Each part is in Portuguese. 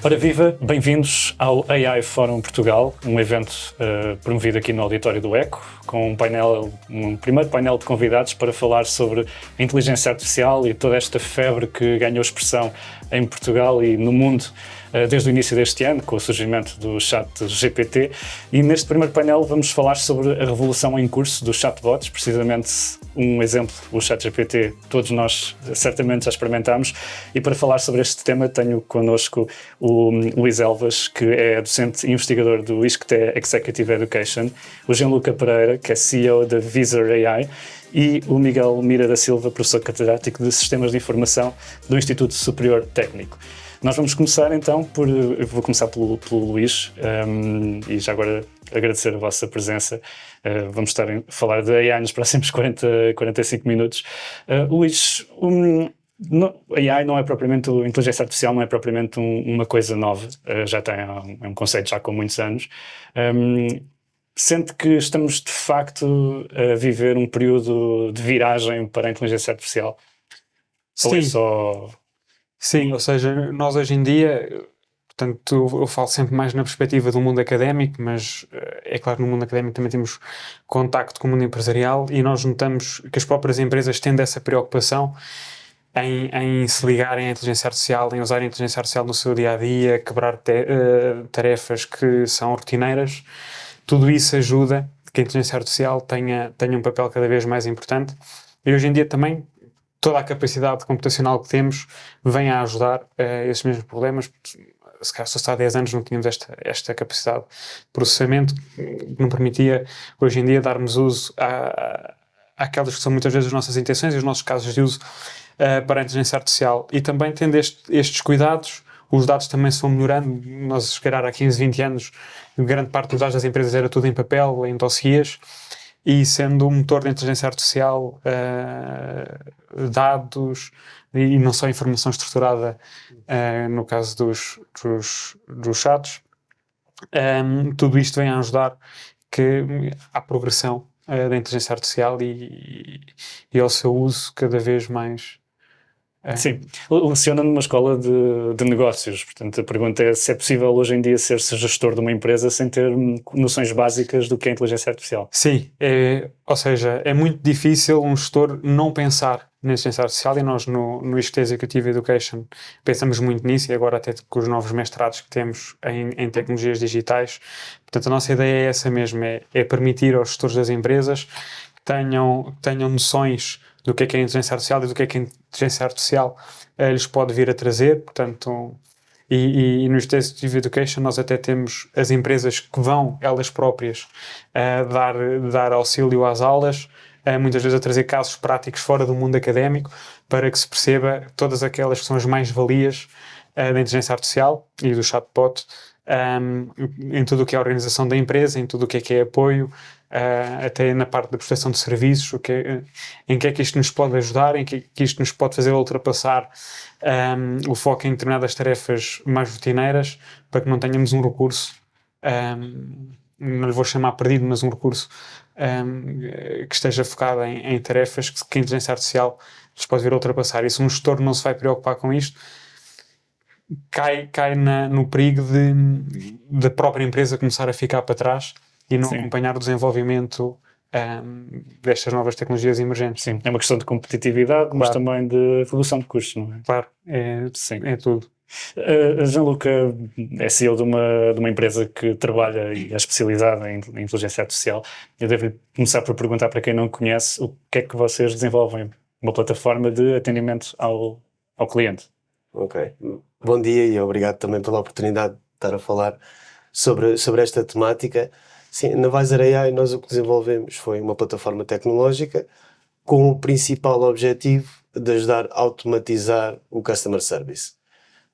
Ora viva, bem-vindos ao AI Fórum Portugal, um evento promovido aqui no auditório do ECO, com um primeiro painel de convidados para falar sobre a inteligência artificial e toda esta febre que ganhou expressão em Portugal e no mundo desde o início deste ano, com o surgimento do chat GPT. E neste primeiro painel vamos falar sobre a revolução em curso dos chatbots, precisamente um exemplo, o chat GPT, todos nós certamente já experimentámos. E para falar sobre este tema tenho connosco o Luís Elvas, que é docente e investigador do ISCTE Executive Education, o Gianluca Pereira, que é CEO da Visor AI, e o Miguel Mira da Silva, professor catedrático de Sistemas de Informação do Instituto Superior Técnico. Nós vamos começar então vou começar pelo Luís, e já agora agradecer a vossa presença. Vamos estar a falar de AI nos próximos 45 minutos. Luís, AI não é propriamente, a inteligência artificial não é propriamente uma coisa nova, é um conceito já com muitos anos. Sente que estamos de facto a viver um período de viragem para a inteligência artificial? Sim. Ou é só... Sim, ou seja, nós hoje em dia, portanto, eu falo sempre mais na perspectiva do mundo académico, mas é claro que no mundo académico também temos contacto com o mundo empresarial e nós notamos que as próprias empresas têm essa preocupação em se ligarem à inteligência artificial, em usarem a inteligência artificial no seu dia-a-dia, quebrar tarefas que são rotineiras. Tudo isso ajuda que a inteligência artificial tenha um papel cada vez mais importante. E hoje em dia também toda a capacidade computacional que temos vem a ajudar esses mesmos problemas. Se calhar só há 10 anos não tínhamos esta capacidade de processamento que não permitia hoje em dia darmos uso àquelas que são muitas vezes as nossas intenções e os nossos casos de uso para a inteligência artificial. E também tendo estes cuidados, os dados também se vão melhorando. Nós, se calhar há 15, 20 anos, grande parte dos dados das empresas era tudo em papel, em dossiês, e sendo um motor de inteligência artificial, dados e não só informação estruturada, no caso dos chats, tudo isto vem a ajudar à progressão da inteligência artificial e ao seu uso cada vez mais. Sim, leciona numa escola de negócios, portanto a pergunta é se é possível hoje em dia ser-se gestor de uma empresa sem ter noções básicas do que é inteligência artificial. Sim, ou seja, é muito difícil um gestor não pensar na inteligência artificial e nós no ISCTE Executive Education pensamos muito nisso e agora até com os novos mestrados que temos em tecnologias digitais. Portanto, a nossa ideia é essa mesmo, é permitir aos gestores das empresas que tenham noções do que é a inteligência artificial e do que é a inteligência artificial lhes pode vir a trazer. Portanto, e no Executive Education nós até temos as empresas que vão, elas próprias, dar auxílio às aulas, muitas vezes a trazer casos práticos fora do mundo académico, para que se perceba todas aquelas que são as mais-valias da inteligência artificial e do chatbot, em tudo o que é a organização da empresa, em tudo o que é apoio, até na parte da prestação de serviços, em que é que isto nos pode ajudar, em que isto nos pode fazer ultrapassar o foco em determinadas tarefas mais rotineiras, para que não tenhamos um recurso, não lhe vou chamar perdido, mas um recurso que esteja focado em tarefas que a inteligência artificial nos pode vir a ultrapassar. E se um gestor não se vai preocupar com isto, cai no perigo da própria empresa começar a ficar para trás e não acompanhar o desenvolvimento destas novas tecnologias emergentes. Sim, é uma questão de competitividade, claro, mas também de redução de custos, não é? Claro, é tudo. A Gianluca é CEO de uma empresa que trabalha e é especializada em inteligência artificial. Eu devo começar por perguntar para quem não conhece o que é que vocês desenvolvem. Uma plataforma de atendimento ao cliente. Ok. Bom dia e obrigado também pela oportunidade de estar a falar sobre esta temática. Sim, na Visor AI nós o que desenvolvemos foi uma plataforma tecnológica com o principal objetivo de ajudar a automatizar o customer service.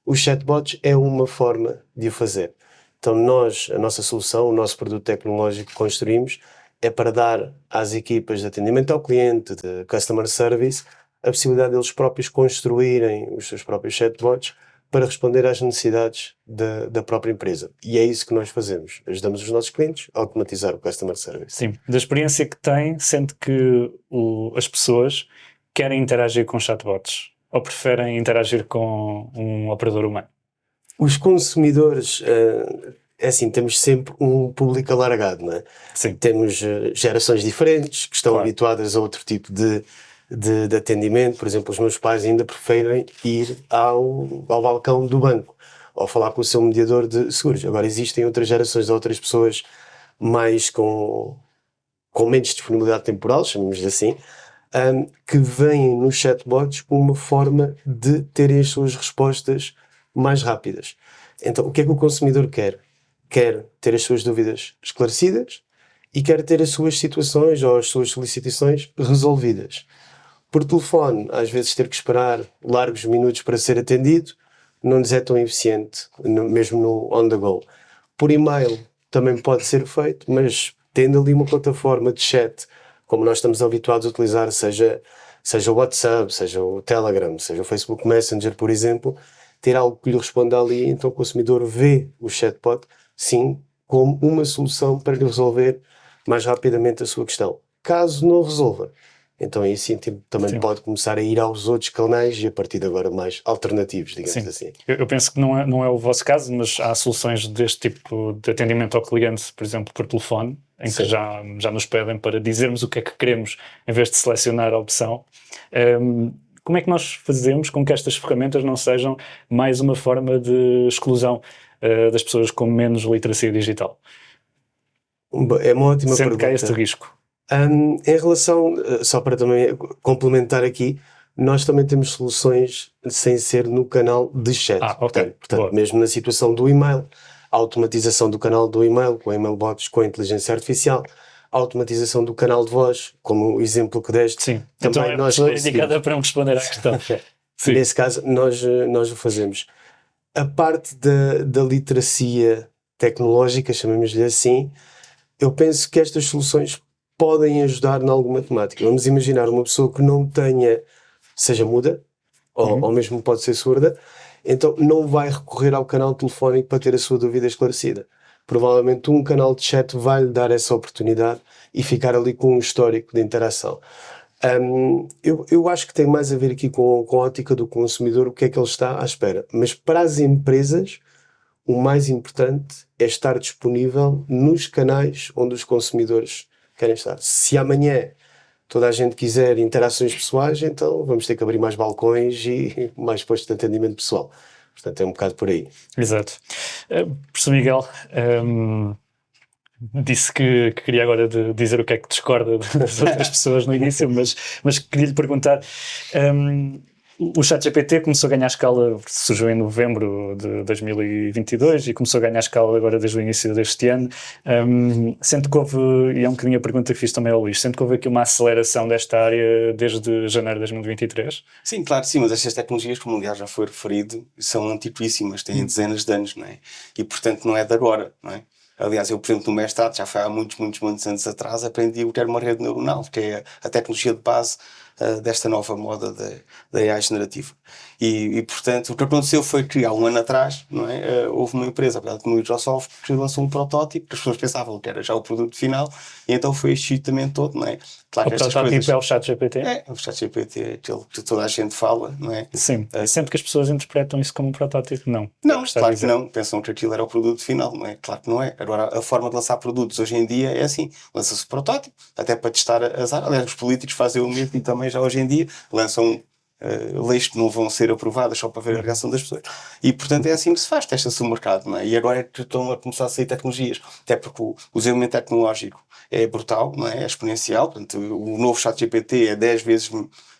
Os chatbots é uma forma de o fazer. Então a nossa solução, o nosso produto tecnológico que construímos é para dar às equipas de atendimento ao cliente, de customer service, a possibilidade deles próprios construírem os seus próprios chatbots para responder às necessidades da própria empresa. E é isso que nós fazemos. Ajudamos os nossos clientes a automatizar o Customer Service. Sim, da experiência que tem, sente que as pessoas querem interagir com chatbots ou preferem interagir com um operador humano? Os consumidores, é assim, temos sempre um público alargado, não é? Sim. Temos gerações diferentes que estão Claro. habituadas a outro tipo de atendimento. Por exemplo, os meus pais ainda preferem ir ao balcão do banco ou falar com o seu mediador de seguros. Agora existem outras gerações, outras pessoas mais com menos disponibilidade temporal, chamemos-lhe assim, que veem nos chatbots uma forma de terem as suas respostas mais rápidas. Então, o que é que o consumidor quer? Quer ter as suas dúvidas esclarecidas e quer ter as suas situações ou as suas solicitações resolvidas. Por telefone, às vezes ter que esperar largos minutos para ser atendido não lhes é tão eficiente, mesmo no on the go. Por e-mail também pode ser feito, mas tendo ali uma plataforma de chat, como nós estamos habituados a utilizar, seja o WhatsApp, seja o Telegram, seja o Facebook Messenger, por exemplo, ter algo que lhe responda ali, então o consumidor vê o chatbot, sim, como uma solução para lhe resolver mais rapidamente a sua questão. Caso não resolva, então aí sim também pode começar a ir aos outros canais e a partir de agora mais alternativos, digamos assim. Eu penso que não é o vosso caso, mas há soluções deste tipo de atendimento ao cliente, por exemplo, por telefone, em que já nos pedem para dizermos o que é que queremos em vez de selecionar a opção. Como é que nós fazemos com que estas ferramentas não sejam mais uma forma de exclusão das pessoas com menos literacia digital? É uma ótima pergunta. Sempre que há este risco. Em relação, só para também complementar aqui, nós também temos soluções sem ser no canal de chat. Ok. Portanto, mesmo na situação do e-mail, a automatização do canal do e-mail, com email bots, com a inteligência artificial, a automatização do canal de voz, como o exemplo que deste. Sim, também então nós é indicada para me responder à questão. Sim. Nesse caso, nós o fazemos. A parte da literacia tecnológica, chamemos-lhe assim, eu penso que estas soluções podem ajudar em alguma temática. Vamos imaginar uma pessoa que não tenha, seja muda, ou mesmo pode ser surda, então não vai recorrer ao canal telefónico para ter a sua dúvida esclarecida. Provavelmente um canal de chat vai-lhe dar essa oportunidade e ficar ali com um histórico de interação. Eu acho que tem mais a ver aqui com a ótica do consumidor, o que é que ele está à espera. Mas para as empresas, o mais importante é estar disponível nos canais onde os consumidores querem estar. Se amanhã toda a gente quiser interações pessoais, então vamos ter que abrir mais balcões e mais postos de atendimento pessoal. Portanto, é um bocado por aí. Exato. Professor Miguel, disse que queria agora dizer o que é que discorda das outras pessoas no início, mas queria lhe perguntar... O ChatGPT começou a ganhar escala, surgiu em novembro de 2022 e começou a ganhar escala agora desde o início deste ano. Sente que houve, e é um bocadinho a pergunta que fiz também ao Luís, sente que houve aqui uma aceleração desta área desde janeiro de 2023? Sim, claro que sim, mas estas tecnologias, como aliás já foi referido, são antiquíssimas, têm dezenas de anos, não é? E portanto não é de agora, não é? Aliás, eu, por exemplo, no mestrado, já foi há muitos anos atrás, aprendi o termo rede neuronal, que é a tecnologia de base desta nova moda da AI generativa. E, portanto, o que aconteceu foi que há um ano atrás, não é, houve uma empresa, a Microsoft, que lançou um protótipo, que as pessoas pensavam que era já o produto final, e então foi este excitamento todo, não é? Claro o protótipo é o ChatGPT? É, o ChatGPT é aquele que toda a gente fala, não é? Sim, sempre que as pessoas interpretam isso como um protótipo, não. Não, claro que não, pensam que aquilo era o produto final, não é? Claro que não é. Agora, a forma de lançar produtos hoje em dia é assim, lança-se o protótipo, até para testar as áreas. Aliás, os políticos fazem o mesmo e também já hoje em dia lançam leis que não vão ser aprovadas só para ver a reação das pessoas. E, portanto, é assim que se faz, testa-se o mercado, não é? E agora é que estão a começar a sair tecnologias, até porque o desenvolvimento tecnológico é brutal, não é? É exponencial, portanto, o novo ChatGPT é 10 vezes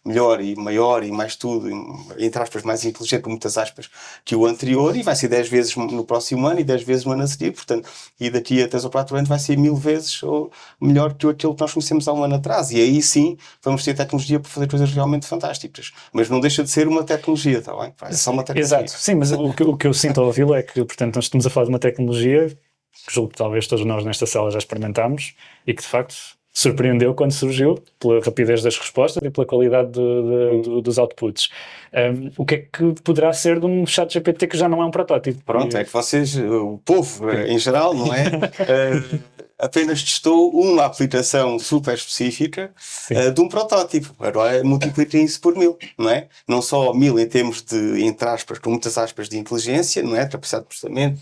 melhor e maior e mais tudo, entre aspas, mais inteligente, com muitas aspas, que o anterior, e vai ser 10 vezes no próximo ano e 10 vezes no ano a seguir, portanto, e daqui a 3 ou 4 anos vai ser 1000 vezes ou melhor que aquilo que nós conhecemos há um ano atrás, e aí sim vamos ter tecnologia para fazer coisas realmente fantásticas, mas não deixa de ser uma tecnologia, está bem? É só uma tecnologia. Exato, sim, mas o que eu sinto ao ouvi-lo é que, portanto, nós estamos a falar de uma tecnologia que julgo que talvez todos nós nesta sala já experimentámos e que de facto surpreendeu quando surgiu, pela rapidez das respostas e pela qualidade dos outputs. O que é que poderá ser de um ChatGPT que já não é um protótipo? Pronto, é que vocês, o povo em geral, não é? Apenas testou uma aplicação super específica de um protótipo. Agora multipliquem isso por 1000, não é? Não só 1000 em termos de, entre aspas, com muitas aspas, de inteligência, não é? De capacidade de processamento,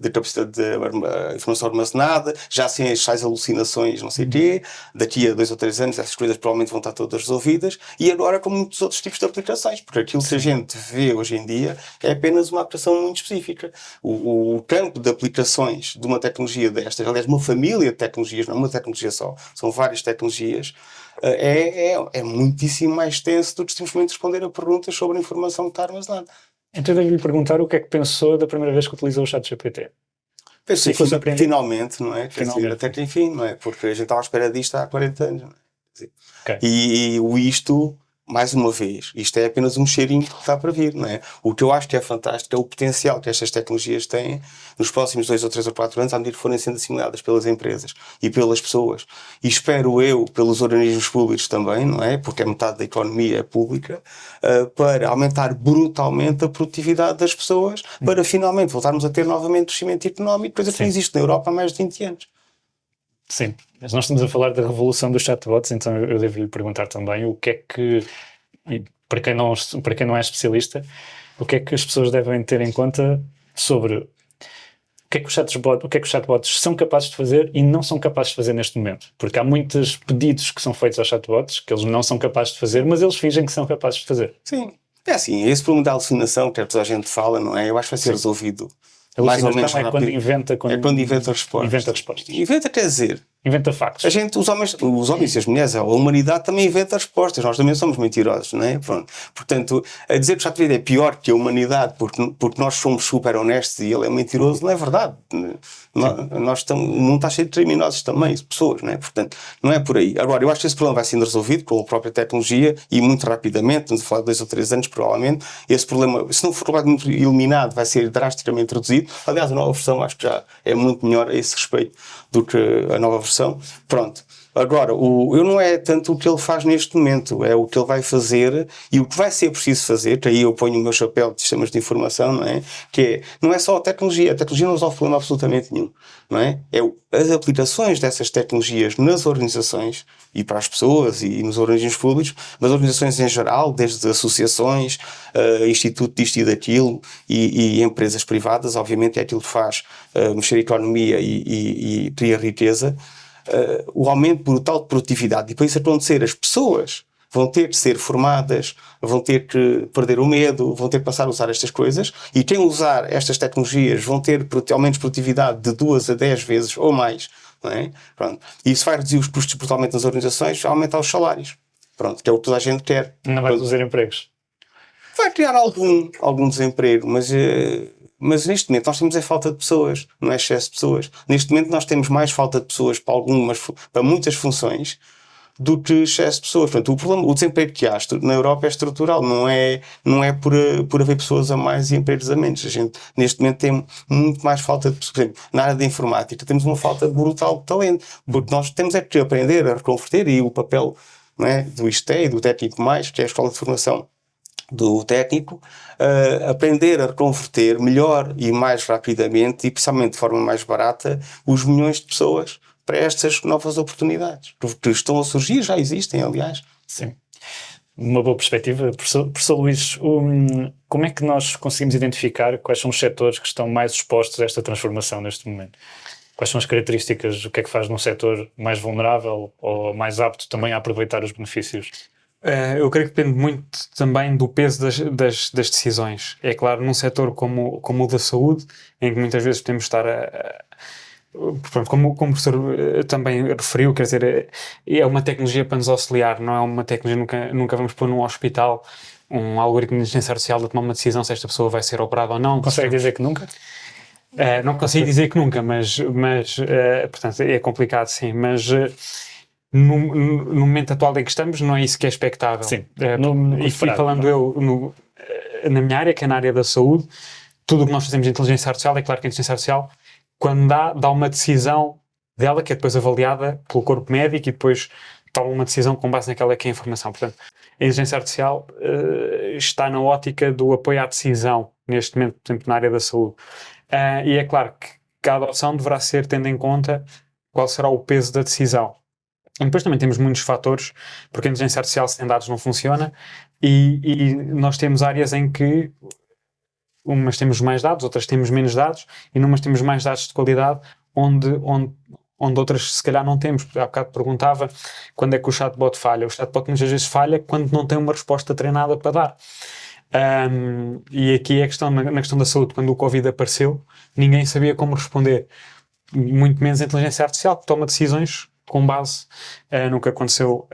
de capacidade de informação armazenada, já sem as tais alucinações, não sei o quê. Daqui a 2 ou 3 anos essas coisas provavelmente vão estar todas resolvidas. E agora com muitos outros tipos de aplicações, porque aquilo que a gente vê hoje em dia é apenas uma aplicação muito específica. O campo de aplicações de uma tecnologia destas, aliás, uma família de tecnologias, não é uma tecnologia só, são várias tecnologias, é muitíssimo mais extenso do que simplesmente responder a perguntas sobre a informação que está armazenada. Então eu devo-lhe perguntar o que é que pensou da primeira vez que utilizou o ChatGPT. Pensei, finalmente, não é? Finalmente. Até que enfim, não é? Porque a gente estava à espera disto há 40 anos, não é? Okay. E isto, mais uma vez, isto é apenas um cheirinho que está para vir, não é? O que eu acho que é fantástico é o potencial que estas tecnologias têm nos próximos 2 ou 3 ou 4 anos, à medida que forem sendo assimiladas pelas empresas e pelas pessoas. E espero eu, pelos organismos públicos também, não é? Porque metade da economia é pública, para aumentar brutalmente a produtividade das pessoas, para finalmente voltarmos a ter novamente crescimento económico, coisa que não existe na Europa há mais de 20 anos. Sim, mas nós estamos a falar da revolução dos chatbots, então eu devo-lhe perguntar também o que é que, e para quem não é especialista, o que é que as pessoas devem ter em conta sobre o que é que os chatbots são capazes de fazer e não são capazes de fazer neste momento. Porque há muitos pedidos que são feitos aos chatbots que eles não são capazes de fazer, mas eles fingem que são capazes de fazer. Sim, é assim, esse problema da alucinação que toda a gente fala, não é? Eu acho que vai ser resolvido mais ou menos rápido. Quando inventa respostas. Inventa quer dizer... Inventa factos. A gente, os homens e as mulheres, a humanidade também inventa respostas. Nós também somos mentirosos, não é? Pronto. Portanto, a dizer que o ChatGPT é pior que a humanidade porque nós somos super honestos e ele é mentiroso, não é verdade. O mundo está cheio de criminosos também, de pessoas, não é? Portanto, não é por aí. Agora, eu acho que esse problema vai sendo resolvido com a própria tecnologia e muito rapidamente, estamos a falar de 2 ou 3 anos, provavelmente. Esse problema, se não for completamente eliminado, vai ser drasticamente reduzido. Aliás, a nova versão acho que já é muito melhor a esse respeito do que a nova versão. Pronto. Agora, eu não é tanto o que ele faz neste momento, é o que ele vai fazer e o que vai ser preciso fazer, que aí eu ponho o meu chapéu de sistemas de informação, não é? Não é só a tecnologia não resolve problema absolutamente nenhum, não é? As aplicações dessas tecnologias nas organizações e para as pessoas e nos organismos públicos, mas organizações em geral, desde associações, instituto disto e daquilo e empresas privadas, obviamente é aquilo que faz mexer a economia e criar riqueza. O aumento brutal de produtividade, e para isso acontecer, as pessoas vão ter que ser formadas, vão ter que perder o medo, vão ter que passar a usar estas coisas, e quem usar estas tecnologias vão ter aumentos de produtividade de 2 a 10 vezes ou mais, não é? Pronto. E isso vai reduzir os custos brutalmente nas organizações, aumentar os salários. Pronto, que é o que toda a gente quer. Não vai reduzir empregos. Vai criar algum desemprego, mas neste momento nós temos falta de pessoas, não é excesso de pessoas. Neste momento nós temos mais falta de pessoas para muitas funções do que excesso de pessoas. Portanto, o desemprego que há na Europa é estrutural, não é por haver pessoas a mais e empregos a menos. A gente neste momento tem muito mais falta de pessoas. Por exemplo, na área da informática temos uma falta brutal de talento, porque nós temos que aprender a reconverter, e o papel, não é, do ISTE e do técnico mais, que é a Escola de Formação do técnico, aprender a reconverter melhor e mais rapidamente e principalmente de forma mais barata os milhões de pessoas para estas novas oportunidades que estão a surgir, já existem, aliás. Sim. Uma boa perspectiva. Professor Luís, como é que nós conseguimos identificar quais são os setores que estão mais expostos a esta transformação neste momento? Quais são as características, o que é que faz num setor mais vulnerável ou mais apto também a aproveitar os benefícios? Eu creio que depende muito também do peso das decisões. É claro, num setor como o da saúde, em que muitas vezes temos de estar como o professor também referiu, quer dizer, é uma tecnologia para nos auxiliar, não é uma tecnologia, nunca vamos pôr num hospital um algoritmo de inteligência artificial a tomar uma decisão se esta pessoa vai ser operada ou não. Consegue dizer que nunca? Não consigo dizer que nunca, mas portanto é complicado, sim, mas no momento atual em que estamos não é isso que é expectável. Sim. E falando na minha área, que é na área da saúde, tudo o que nós fazemos de inteligência artificial, é claro que a inteligência artificial, quando dá uma decisão dela, que é depois avaliada pelo corpo médico e depois toma uma decisão com base naquela que é a informação. Portanto, a inteligência artificial está na ótica do apoio à decisão, neste momento, por exemplo, na área da saúde. E é claro que a adoção deverá ser tendo em conta qual será o peso da decisão. E depois também temos muitos fatores, porque a inteligência artificial sem dados não funciona, e nós temos áreas em que umas temos mais dados, outras temos menos dados, e numas temos mais dados de qualidade, onde outras se calhar não temos. Há bocado perguntava quando é que o chatbot falha. O chatbot muitas vezes falha quando não tem uma resposta treinada para dar. E aqui é a questão, na questão da saúde, quando o Covid apareceu, ninguém sabia como responder, muito menos a inteligência artificial, que toma decisões com base no que aconteceu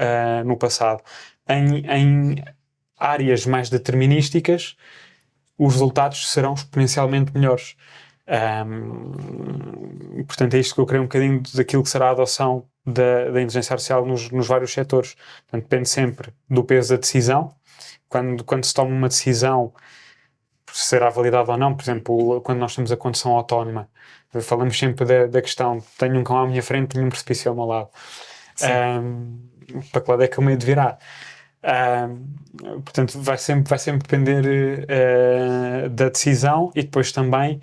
no passado. Em áreas mais determinísticas, os resultados serão exponencialmente melhores. Portanto, é isto que eu creio um bocadinho daquilo que será a adoção da inteligência artificial nos vários setores. Portanto, depende sempre do peso da decisão. Quando se toma uma decisão, será validada ou não, por exemplo, quando nós temos a condução autónoma, falamos sempre da questão: tenho um cão à minha frente, tenho um precipício ao meu lado. Para que lado é que eu meio de virar? Portanto, vai sempre depender da decisão, e depois também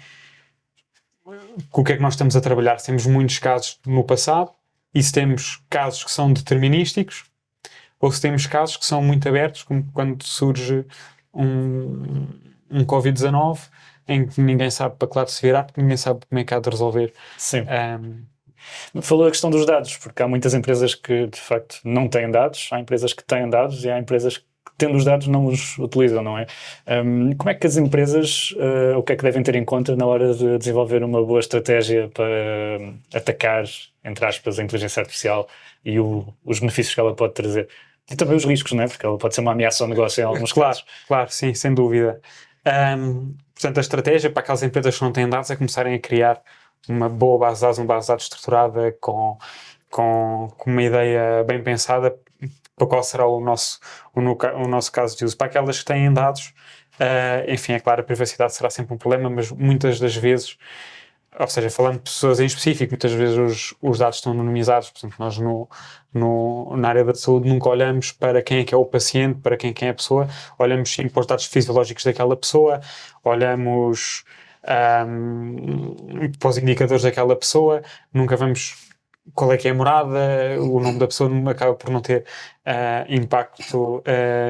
com o que é que nós estamos a trabalhar. Temos muitos casos no passado, e se temos casos que são determinísticos, ou se temos casos que são muito abertos, como quando surge um Covid-19, em que ninguém sabe para que lado se virar, porque ninguém sabe como é que há de resolver. Sim. Falou a questão dos dados, porque há muitas empresas que de facto não têm dados, há empresas que têm dados e há empresas que, tendo os dados, não os utilizam, não é? Como é que as empresas, o que é que devem ter em conta na hora de desenvolver uma boa estratégia para atacar, entre aspas, a inteligência artificial e os benefícios que ela pode trazer? E também os riscos, não é? Porque ela pode ser uma ameaça ao negócio em alguns casos. Claro, sim, sem dúvida. Portanto, a estratégia para aquelas empresas que não têm dados é começarem a criar uma boa base de dados, uma base de dados estruturada, com uma ideia bem pensada para qual será o nosso caso de uso. Para aquelas que têm dados, enfim, é claro, a privacidade será sempre um problema, mas muitas das vezes, ou seja, falando de pessoas em específico, muitas vezes os dados estão anonimizados. Portanto, nós na área da saúde nunca olhamos para quem é que é o paciente, para quem é a pessoa, olhamos sim para os dados fisiológicos daquela pessoa, olhamos para os indicadores daquela pessoa, nunca vamos qual é que é a morada, o nome da pessoa acaba por não ter impacto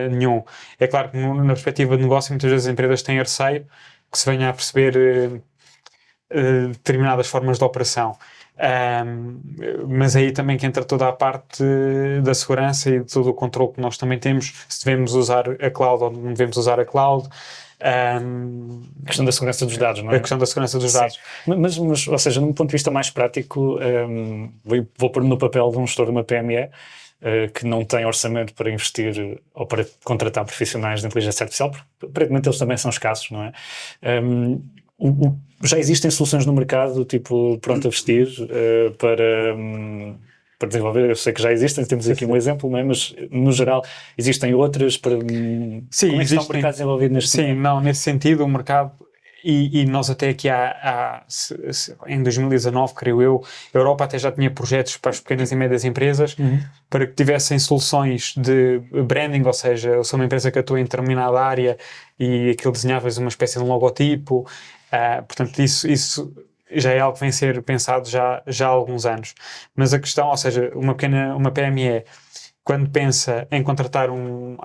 nenhum. É claro que na perspectiva de negócio muitas vezes as empresas têm receio que se venha a perceber determinadas formas de operação. Mas aí também que entra toda a parte da segurança e de todo o controle que nós também temos, se devemos usar a cloud ou não devemos usar a cloud. A questão da segurança dos dados, não é? A questão da segurança dos dados. Mas, ou seja, num ponto de vista mais prático, vou pôr no papel de um gestor de uma PME que não tem orçamento para investir ou para contratar profissionais de inteligência artificial, porque aparentemente eles também são escassos, não é? Já existem soluções no mercado, tipo Pronto a Vestir, para desenvolver. Eu sei que já existem, temos aqui um exemplo, não é? Mas no geral existem outras para... Sim, como é que está o mercado desenvolvido neste momento? Sim, não, nesse sentido o mercado, e nós até aqui em 2019, creio eu, a Europa até já tinha projetos para as pequenas e médias empresas para que tivessem soluções de branding, ou seja, eu sou uma empresa que atua em determinada área e aquilo desenhavas uma espécie de um logotipo. Portanto, isso já é algo que vem a ser pensado já há alguns anos. Mas a questão, ou seja, uma PME, quando pensa em contratar um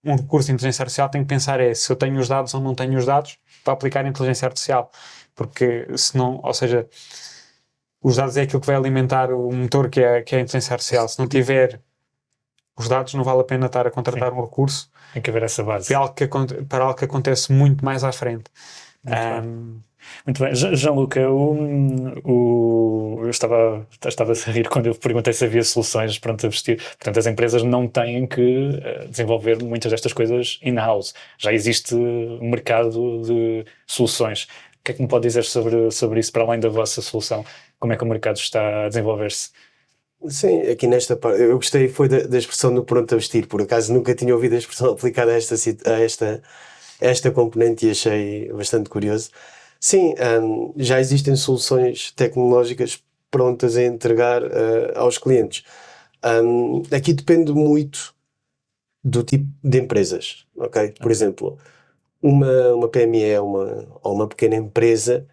recurso de inteligência artificial, tem que pensar se eu tenho os dados ou não tenho os dados para aplicar a inteligência artificial. Porque senão, ou seja, os dados é aquilo que vai alimentar o motor que é a inteligência artificial. Se não tiver os dados, não vale a pena estar a contratar um recurso. Tem que haver essa base. Para algo que acontece muito mais à frente. Muito bem. Gianluca, eu estava a rir quando eu perguntei se havia soluções Pronto a Vestir. Portanto, as empresas não têm que desenvolver muitas destas coisas in-house. Já existe um mercado de soluções. O que é que me pode dizer sobre isso, para além da vossa solução? Como é que o mercado está a desenvolver-se? Sim, aqui nesta parte, eu gostei foi da expressão do Pronto a Vestir. Por acaso nunca tinha ouvido a expressão aplicada a esta componente e achei bastante curioso. Sim, já existem soluções tecnológicas prontas a entregar aos clientes. Aqui depende muito do tipo de empresas, ok? Por exemplo, uma PME ou uma pequena empresa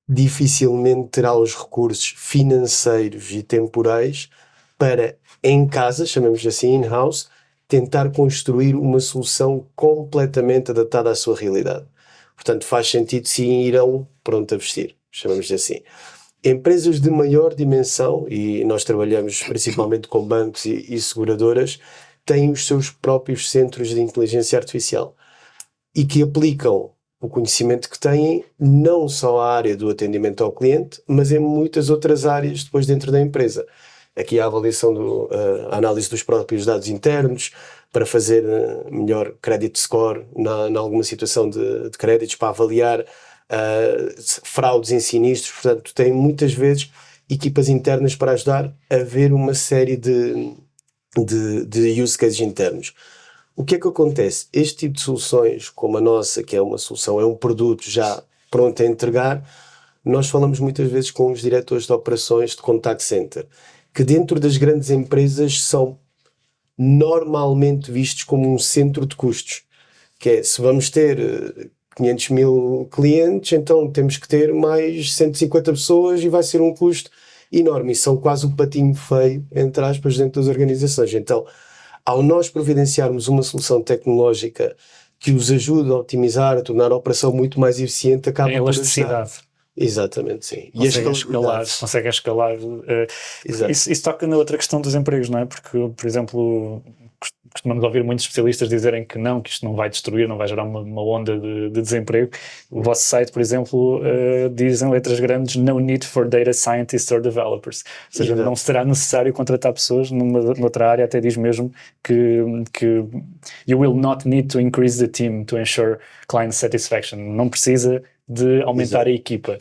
dificilmente terá os recursos financeiros e temporais para, em casa, chamamos assim, in-house, tentar construir uma solução completamente adaptada à sua realidade. Portanto, faz sentido sim ir a um pronto a vestir, chamamos assim. Empresas de maior dimensão, e nós trabalhamos principalmente com bancos e seguradoras, têm os seus próprios centros de inteligência artificial e que aplicam o conhecimento que têm não só à área do atendimento ao cliente, mas em muitas outras áreas depois dentro da empresa. Aqui há a avaliação, a análise dos próprios dados internos para fazer melhor credit score na alguma situação de créditos, para avaliar fraudes em sinistros. Portanto, tem muitas vezes equipas internas para ajudar a ver uma série de use cases internos. O que é que acontece? Este tipo de soluções, como a nossa, que é uma solução, é um produto já pronto a entregar, nós falamos muitas vezes com os diretores de operações de contact center, que dentro das grandes empresas são normalmente vistos como um centro de custos, que é, se vamos ter 500 mil clientes, então temos que ter mais 150 pessoas e vai ser um custo enorme, e são quase um patinho feio, entre aspas, dentro das organizações. Então, ao nós providenciarmos uma solução tecnológica que os ajude a otimizar, a tornar a operação muito mais eficiente, acaba por elasticidade. Exatamente, sim. Consegue escalar. Isso toca na outra questão dos empregos, não é? Porque, por exemplo, costumamos ouvir muitos especialistas dizerem que isto não vai destruir, não vai gerar uma onda de desemprego. O vosso site, por exemplo, diz em letras grandes: no need for data scientists or developers. Ou seja, não será necessário contratar pessoas noutra área, até diz mesmo que you will not need to increase the team to ensure client satisfaction. Não precisa de aumentar a equipa.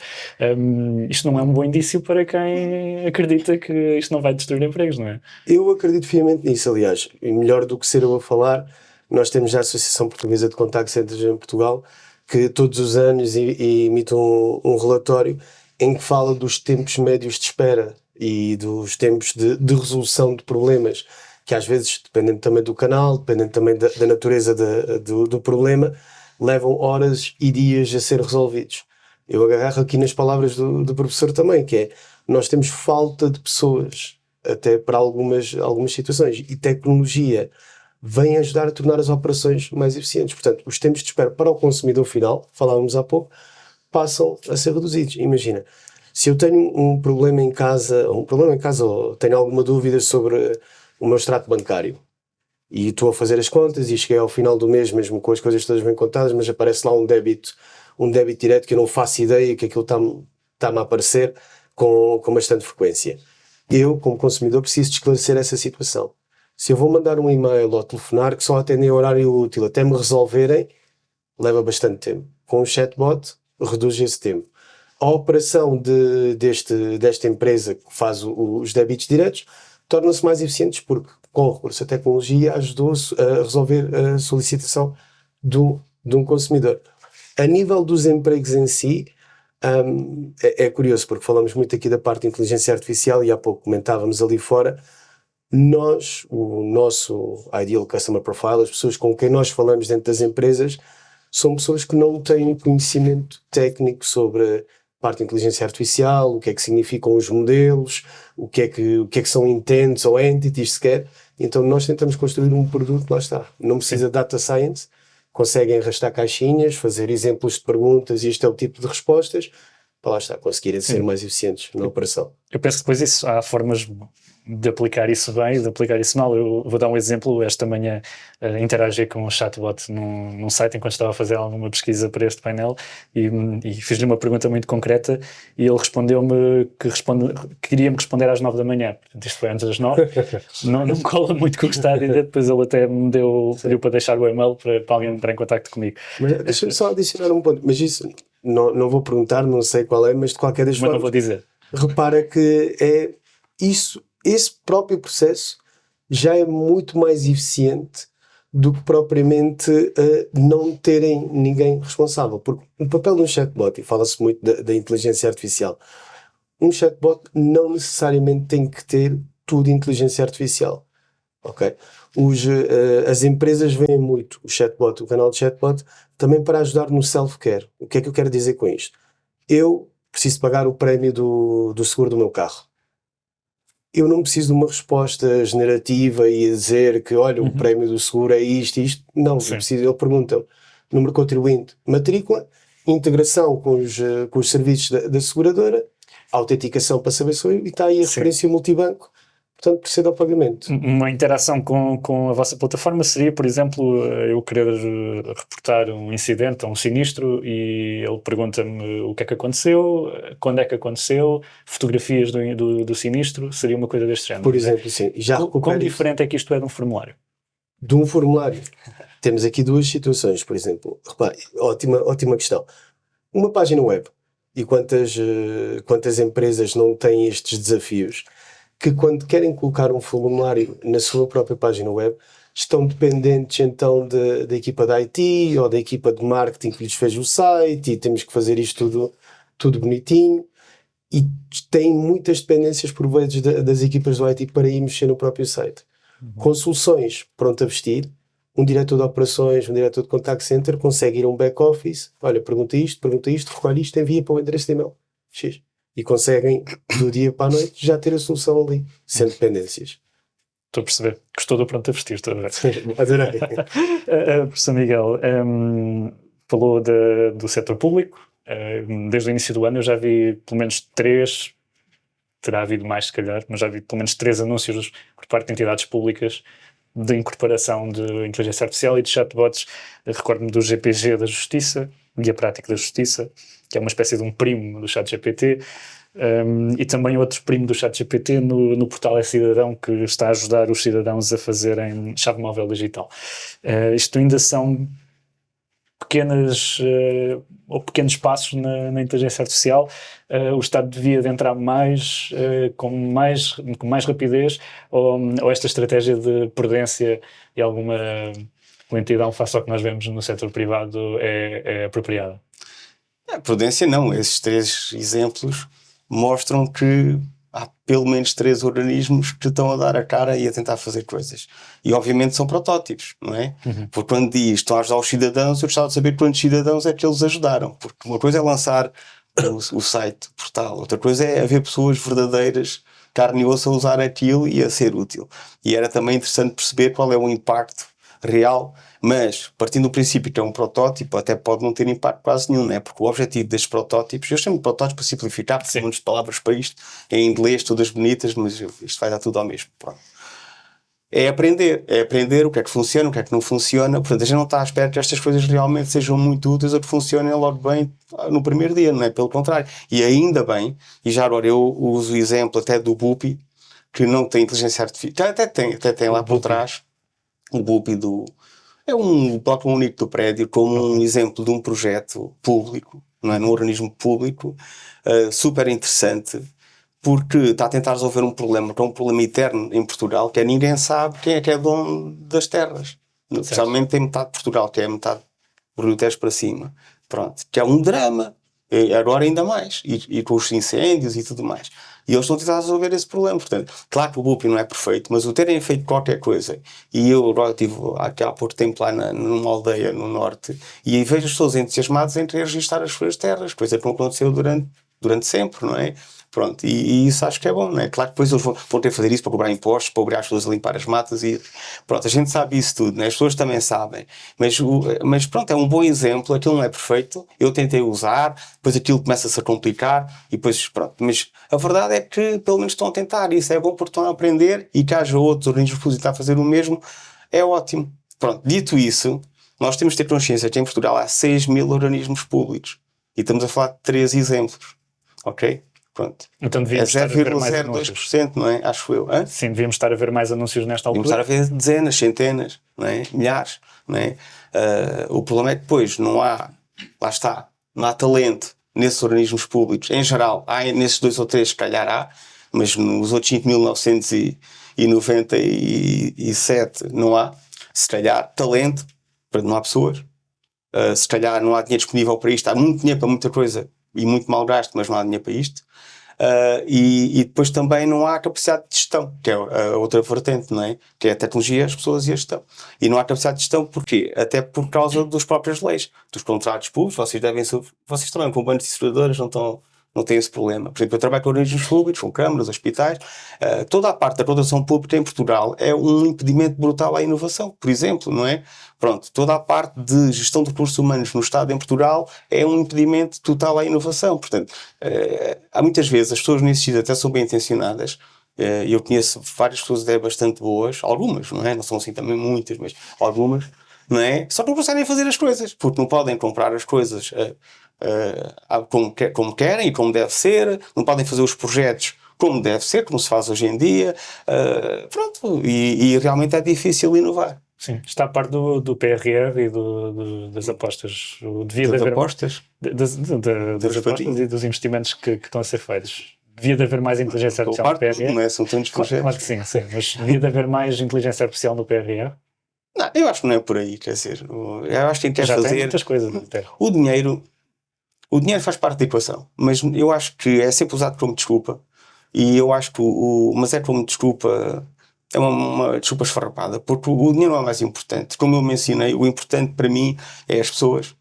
Isto não é um bom indício para quem acredita que isto não vai destruir empregos, não é? Eu acredito fielmente nisso, aliás. E melhor do que ser eu a falar, nós temos já a Associação Portuguesa de Contact Centers em Portugal, que todos os anos emite um relatório em que fala dos tempos médios de espera e dos tempos de resolução de problemas, que às vezes, dependendo também do canal, dependendo também da natureza do problema, levam horas e dias a ser resolvidos. Eu agarro aqui nas palavras do professor também, que é: nós temos falta de pessoas, até para algumas situações, e tecnologia vem ajudar a tornar as operações mais eficientes. Portanto, os tempos de espera para o consumidor final, falávamos há pouco, passam a ser reduzidos. Imagina, se eu tenho um problema em casa, ou tenho alguma dúvida sobre o meu extrato bancário, e estou a fazer as contas e cheguei ao final do mês, mesmo com as coisas todas bem contadas, mas aparece lá um débito direto que eu não faço ideia que aquilo está-me a aparecer com bastante frequência. Eu, como consumidor, preciso de esclarecer essa situação. Se eu vou mandar um e-mail ou telefonar que só atendem a horário útil até me resolverem, leva bastante tempo. Com o chatbot, reduz esse tempo. A operação desta empresa que faz os débitos diretos torna-se mais eficientes porque, com o recurso à tecnologia, ajudou a resolver a solicitação de um consumidor. A nível dos empregos em si, é curioso, porque falamos muito aqui da parte de inteligência artificial e há pouco comentávamos ali fora. O nosso Ideal Customer Profile, as pessoas com quem nós falamos dentro das empresas, são pessoas que não têm conhecimento técnico sobre parte de inteligência artificial, o que é que significam os modelos, o que é que são intents ou entities sequer. Então nós tentamos construir um produto, lá está. Não precisa de data science, conseguem arrastar caixinhas, fazer exemplos de perguntas e este é o tipo de respostas, para lá está, conseguirem ser mais eficientes na operação. Eu penso que depois há formas de aplicar isso bem e de aplicar isso mal. Eu vou dar um exemplo. Esta manhã interagi com um chatbot num site enquanto estava a fazer alguma pesquisa para este painel e fiz-lhe uma pergunta muito concreta e ele respondeu-me que queria-me responder às 9 da manhã. Portanto, isto foi antes das 9. não cola muito com o que está a dizer. Depois ele até me pediu para deixar o e-mail para alguém entrar em contacto comigo. Mas deixa-me só adicionar um ponto. Mas isso, não vou perguntar, não sei qual é, mas de qualquer das formas... Mas não vou dizer. Repara que esse próprio processo já é muito mais eficiente do que propriamente não terem ninguém responsável. Porque o papel de um chatbot, e fala-se muito da inteligência artificial, um chatbot não necessariamente tem que ter tudo inteligência artificial. Ok? As empresas veem muito o chatbot, o canal de chatbot, também para ajudar no self-care. O que é que eu quero dizer com isto? Eu preciso pagar o prémio do seguro do meu carro. Eu não preciso de uma resposta generativa e dizer que, olha, o prémio do seguro é isto e isto. Não, ele pergunta número de contribuinte, matrícula, integração com os serviços da seguradora, autenticação para saber se eu, e está aí a referência multibanco. Portanto, procede ao pagamento. Uma interação com a vossa plataforma seria, por exemplo, eu querer reportar um incidente ou um sinistro e ele pergunta-me o que é que aconteceu, quando é que aconteceu, fotografias do sinistro, seria uma coisa deste género. Por exemplo, sim. Quão diferente é que isto é de um formulário? De um formulário. Temos aqui duas situações, por exemplo. Repare, ótima questão. Uma página web. E quantas empresas não têm estes desafios? Que quando querem colocar um formulário na sua própria página web, estão dependentes então da equipa da IT ou da equipa de marketing que lhes fez o site e temos que fazer isto tudo bonitinho e têm muitas dependências por vezes das equipas do IT para ir mexer no próprio site. Com soluções pronto a vestir, um diretor de operações, um diretor de contact center consegue ir a um back-office, olha, pergunta isto, recolhe isto, envia para o endereço de e-mail X. E conseguem, do dia para a noite, já ter a solução ali, sem dependências. Estou a perceber. Gostou do pronto a vestir, estou a ver. Adorei. Professor Miguel, falou do setor público. Desde o início do ano eu já vi pelo menos 3, terá havido mais se calhar, mas já vi pelo menos 3 anúncios por parte de entidades públicas de incorporação de inteligência artificial e de chatbots. Recordo-me do GPG da Justiça, Guia Prático da Justiça, que é uma espécie de um primo do ChatGPT, e também outro primo do ChatGPT no portal Cidadão, que está a ajudar os cidadãos a fazerem chave móvel digital. Isto ainda são pequenos passos na inteligência artificial. O Estado devia de entrar com mais rapidez, ou esta estratégia de prudência e alguma lentidão face ao que nós vemos no setor privado é apropriada? Prudência não. Esses 3 exemplos mostram que há pelo menos 3 organismos que estão a dar a cara e a tentar fazer coisas. E obviamente são protótipos, não é? Porque quando diz estão a ajudar os cidadãos, eu gostava de saber quantos cidadãos é que eles ajudaram. Porque uma coisa é lançar o site, o portal. Outra coisa é haver pessoas verdadeiras, carne e osso, a usar aquilo e a ser útil. E era também interessante perceber qual é o impacto real, mas partindo do princípio que é um protótipo, até pode não ter impacto quase nenhum, não é? Porque o objetivo destes protótipos, eu chamo de protótipo para simplificar, porque muitas palavras para isto, em inglês, todas bonitas, mas isto vai dar tudo ao mesmo. Pronto. É aprender o que é que funciona, o que é que não funciona. Portanto, a gente não está à espera que estas coisas realmente sejam muito úteis ou que funcionem logo bem no primeiro dia, não é? Pelo contrário. E ainda bem, e já agora eu uso o exemplo até do Bupi, que não tem inteligência artificial, até tem lá por trás, o Bupi é um bloco único do prédio, como um exemplo de um projeto público, não é? Num organismo público, super interessante, porque está a tentar resolver um problema, que é um problema eterno em Portugal, que é ninguém sabe quem é que é dono das terras. Especialmente tem metade de Portugal, que é metade do Rio Tejo para cima. Pronto, que é um drama. E agora ainda mais. E com os incêndios e tudo mais. E eles estão a tentar resolver esse problema. Portanto, claro que o Bupi não é perfeito, mas o terem feito qualquer coisa, e eu agora estive há pouco tempo lá numa aldeia no norte, e aí vejo as pessoas entusiasmadas em querer registrar as suas terras, coisa que não aconteceu durante sempre, não é? Pronto, e isso acho que é bom, não é? Claro que depois eles vão ter que fazer isso para cobrar impostos, para obrigar as pessoas a limpar as matas e... Pronto, a gente sabe isso tudo, né? As pessoas também sabem. Mas pronto, é um bom exemplo, aquilo não é perfeito, eu tentei usar, depois aquilo começa-se a complicar e depois pronto. Mas a verdade é que pelo menos estão a tentar, e isso é bom porque estão a aprender, e que haja outros organismos públicos a fazer o mesmo, é ótimo. Pronto, dito isso, nós temos de ter consciência que em Portugal há 6.000 organismos públicos e estamos a falar de 3 exemplos, ok? Pronto. Então devíamos estar a ver mais anúncios. 0,02%, não é? Acho eu. Hã? Sim, devíamos estar a ver mais anúncios nesta altura. Devíamos estar a ver dezenas, centenas, não é? Milhares, não é? O problema é que depois não há, lá está, não há talento nesses organismos públicos. Em geral, há nesses 2 ou 3, se calhar há, mas nos outros 5.997 não há. Se calhar talento, não há pessoas. Se calhar não há dinheiro disponível para isto. Há muito dinheiro para muita coisa e muito mal gasto, mas não há dinheiro para isto. E depois também não há capacidade de gestão, que é a outra vertente, não é? Que é a tecnologia, as pessoas e a gestão. E não há capacidade de gestão porquê? Até por causa das próprias leis, dos contratos públicos. Vocês também, com bancos e seguradoras, não têm esse problema. Por exemplo, eu trabalho com organismos públicos, com câmaras, hospitais. Toda a parte da contratação pública em Portugal é um impedimento brutal à inovação, por exemplo, não é? Pronto, toda a parte de gestão de recursos humanos no Estado em Portugal é um impedimento total à inovação. Portanto, há muitas vezes as pessoas nesse sentido até são bem intencionadas. Eu conheço várias pessoas até bastante boas, algumas, não é? Não são assim também muitas, mas algumas, não é? Só que não conseguem fazer as coisas, porque não podem comprar as coisas como querem e como deve ser, não podem fazer os projetos como deve ser, como se faz hoje em dia, pronto, e realmente é difícil inovar. Sim, está a parte do PRR e das apostas. Devia Das haver apostas? Das apostas e dos investimentos que estão a ser feitos. Devia de haver mais inteligência artificial no PRR. Não é? São tantos projetos. Claro que sim, mas devia de haver mais inteligência artificial no PRR. Não, eu acho que não é por aí, quer dizer, eu acho que quem quer Já fazer... tem muitas coisas na Terra. O dinheiro faz parte da equação, mas eu acho que é sempre usado como desculpa, e eu acho que mas é como desculpa, é uma desculpa esfarrapada, porque o dinheiro não é mais importante. Como eu mencionei, o importante para mim é as pessoas,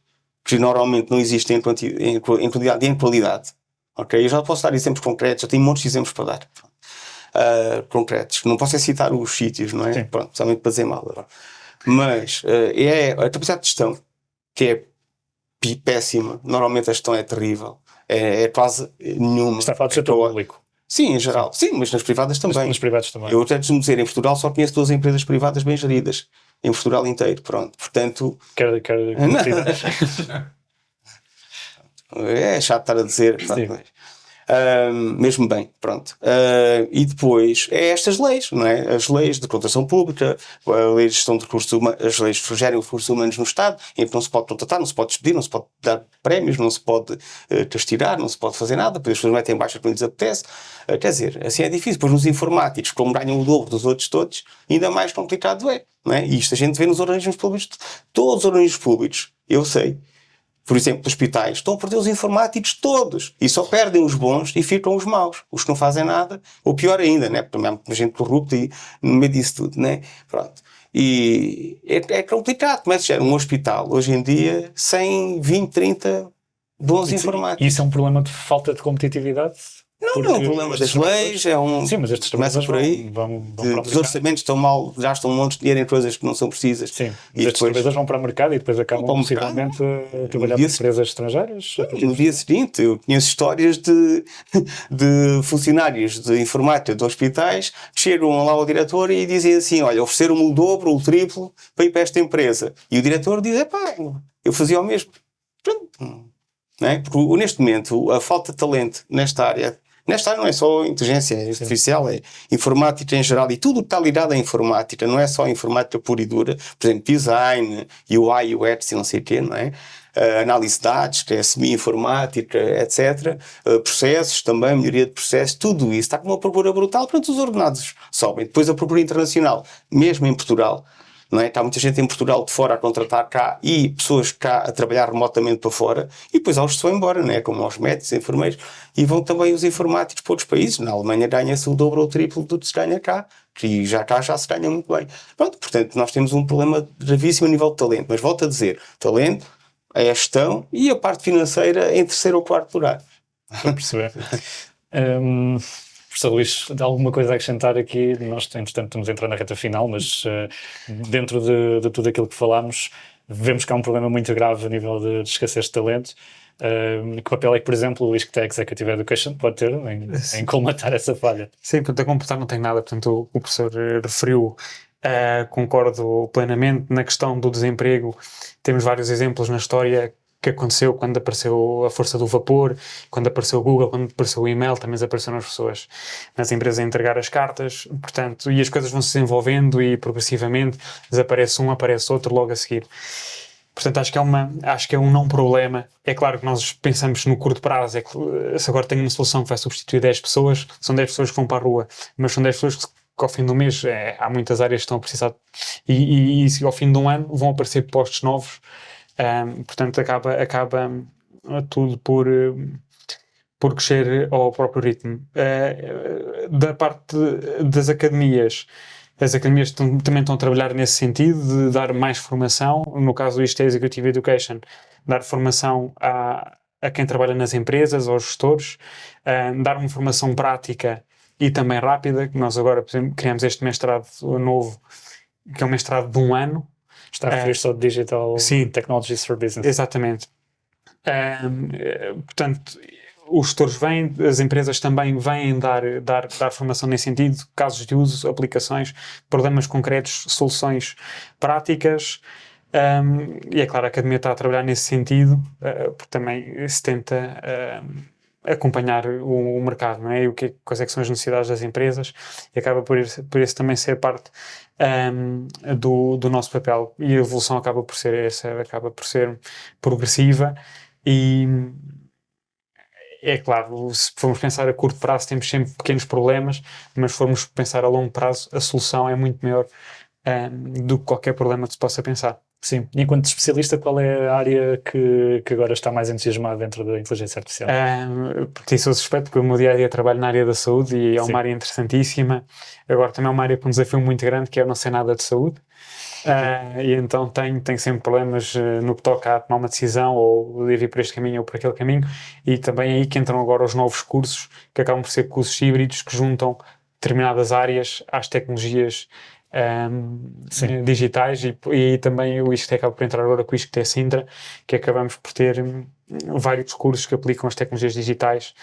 que normalmente não existem em quantidade e em qualidade. Okay? Eu já posso dar exemplos concretos, eu tenho muitos exemplos para dar. Concretos. Não posso citar os sítios, não é? Sim. Pronto, somente para dizer mal. Mas é a capacidade de gestão, que é péssima. Normalmente a gestão é terrível. É quase nenhuma. Está a falar do setor público. Sim, em geral. Sim, mas nas privadas também. Mas nos privados também. Eu até costumo dizer, em Portugal só conheço 2 empresas privadas bem geridas. Em Portugal inteiro, pronto. Portanto... É chato estar a dizer. Mesmo bem, pronto. E depois é estas leis, não é? As leis de contratação pública, a lei de gestão de recursos humanos, as leis que gerem recursos humanos no Estado, em que não se pode contratar, não se pode despedir, não se pode dar prémios, não se pode castigar, não se pode fazer nada, depois as pessoas metem em baixa quando lhes apetece. Quer dizer, assim é difícil. Depois nos informáticos, como ganham o dobro dos outros todos, ainda mais complicado é, não é? E isto a gente vê nos organismos públicos, todos os organismos públicos, eu sei. Por exemplo, os hospitais estão a perder os informáticos todos e só perdem os bons e ficam os maus, os que não fazem nada, ou pior ainda, né? Porque há muita gente corrupta e no meio disso tudo, né? Pronto. E é complicado. Começa a ser um hospital hoje em dia sem 20, 30 bons informáticos. E isso é um problema de falta de competitividade? Não é um problema das leis, é um... Sim, mas estes começa por aí. Os orçamentos estão mal, gastam um monte de dinheiro em coisas que não são precisas. Sim, e estes depois trabalhadores vão para o mercado e depois acabam possivelmente a trabalhar para empresas estrangeiras. No dia seguinte, eu conheço histórias de funcionários de informática de hospitais que chegam lá ao diretor e dizem assim, olha, ofereceram-me o dobro, o triplo para ir para esta empresa. E o diretor diz, eu fazia o mesmo. Pronto. Não é? Porque neste momento a falta de talento nesta área não é só inteligência artificial, é informática em geral e tudo que está ligado à informática, não é só informática pura e dura, por exemplo, design, UI, UX e não sei o quê, não é? Análise de dados, que é semi-informática, etc. Processos também, melhoria de processos, tudo isso está com uma procura brutal, portanto os ordenados sobem. Depois a procura internacional, mesmo em Portugal, não é? Está muita gente em Portugal de fora a contratar cá e pessoas cá a trabalhar remotamente para fora e depois há os que vão embora, não é? Como os médicos, enfermeiros, e vão também os informáticos para outros países. Na Alemanha ganha-se o dobro ou o triplo do que se ganha cá, que já cá já se ganha muito bem. Pronto, portanto, nós temos um problema gravíssimo a nível de talento, mas volto a dizer, talento é a gestão e a parte financeira em terceiro ou quarto lugar. Para perceber. Professor Luís, há alguma coisa a acrescentar aqui? Nós, entretanto, estamos a entrar na reta final, mas dentro de tudo aquilo que falámos, vemos que há um problema muito grave a nível de escassez de talento. Que papel é que, por exemplo, o ISCTE Executive Education pode ter em colmatar essa falha? Sim, portanto, a completar não tem nada. Portanto, o professor referiu, concordo plenamente na questão do desemprego. Temos vários exemplos na história que aconteceu quando apareceu a força do vapor, quando apareceu o Google, quando apareceu o e-mail, também apareceram as pessoas nas empresas a entregar as cartas, portanto, e as coisas vão se desenvolvendo e progressivamente desaparece um, aparece outro logo a seguir. Portanto, acho que é um não problema. É claro que nós pensamos no curto prazo, é que se agora tenho uma solução que vai substituir 10 pessoas, são 10 pessoas que vão para a rua, mas são 10 pessoas que ao fim do mês, há muitas áreas que estão a precisar, e ao fim de um ano vão aparecer postos novos. Portanto, acaba tudo por por crescer ao próprio ritmo. Da parte das academias, as academias também estão a trabalhar nesse sentido de dar mais formação, no caso do IST Executive Education, dar formação a quem trabalha nas empresas, aos gestores, dar uma formação prática e também rápida, que nós agora, por exemplo, criamos este mestrado novo, que é um mestrado de 1 ano. Está a referir-se ao Digital Technologies for Business. Exatamente. Portanto, os gestores vêm, as empresas também vêm dar formação nesse sentido, casos de uso, aplicações, problemas concretos, soluções práticas. E é claro, a Academia está a trabalhar nesse sentido, porque também se tenta acompanhar o mercado, não é? E quais é que são as necessidades das empresas, e acaba por esse também ser parte do nosso papel, e a evolução acaba por ser essa, acaba por ser progressiva. E é claro, se formos pensar a curto prazo temos sempre pequenos problemas, mas se formos pensar a longo prazo a solução é muito maior do que qualquer problema que se possa pensar. Sim. E enquanto especialista, qual é a área que agora está mais entusiasmada dentro da inteligência artificial? Porque sou suspeito, porque o meu dia-a-dia trabalho na área da saúde e é uma área interessantíssima. Agora também é uma área com um desafio muito grande, que é eu não sei nada de saúde. E então tenho sempre problemas no que toca a tomar uma decisão, ou de ir por este caminho ou por aquele caminho, e também é aí que entram agora os novos cursos, que acabam por ser cursos híbridos, que juntam determinadas áreas às tecnologias digitais, e também o ISCTE acaba por entrar agora com o ISCTE Sintra, que acabamos por ter vários cursos que aplicam as tecnologias digitais,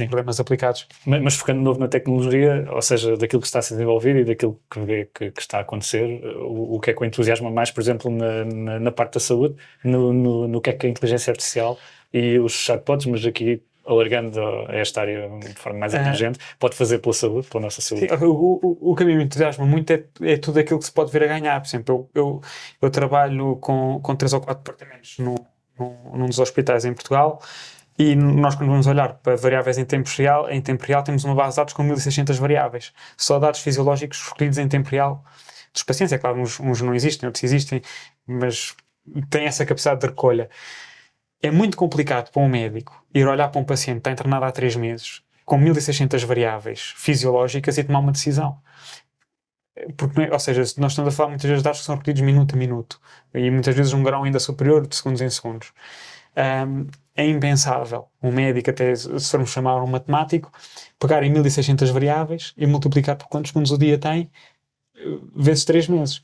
problemas aplicados. Mas focando de novo na tecnologia, ou seja, daquilo que está a ser desenvolvido e daquilo que vê que está a acontecer, o que é que o entusiasma mais, por exemplo, na parte da saúde, no que é a inteligência artificial e os chatbots, mas aqui alargando a esta área de forma mais abrangente, pode fazer pela saúde, pela nossa saúde. Sim, o que a mim me entusiasma muito é tudo aquilo que se pode vir a ganhar. Por exemplo, eu trabalho com 3 ou 4 departamentos num dos hospitais em Portugal, e nós, quando vamos olhar para variáveis em tempo real, temos uma base de dados com 1600 variáveis, só dados fisiológicos recolhidos em tempo real dos pacientes. É claro, uns não existem, outros existem, mas tem essa capacidade de recolha. É muito complicado para um médico ir olhar para um paciente que está internado há 3 meses, com 1600 variáveis fisiológicas, e tomar uma decisão. Porque, ou seja, nós estamos a falar muitas vezes de dados que são recolhidos minuto a minuto, e muitas vezes um grau ainda superior, de segundos em segundos. É impensável um médico, até se formos chamar um matemático, pegar em 1600 variáveis e multiplicar por quantos segundos o dia tem, vezes 3 meses.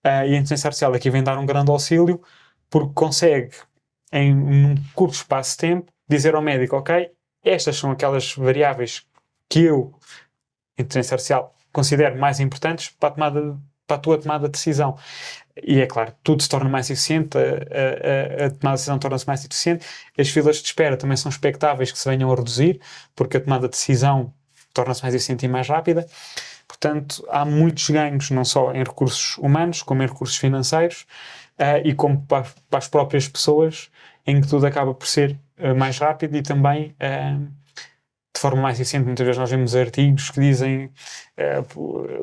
E a inteligência artificial aqui vem dar um grande auxílio, porque consegue, em um curto espaço de tempo, dizer ao médico: ok, estas são aquelas variáveis que eu, inteligência artificial, considero mais importantes para a tua tomada de decisão. E é claro, tudo se torna mais eficiente, a tomada de decisão torna-se mais eficiente, as filas de espera também são expectáveis que se venham a reduzir, porque a tomada de decisão torna-se mais eficiente e mais rápida. Portanto, há muitos ganhos, não só em recursos humanos, como em recursos financeiros, e como para as próprias pessoas, em que tudo acaba por ser mais rápido e também de forma mais eficiente. Muitas vezes nós vemos artigos que dizem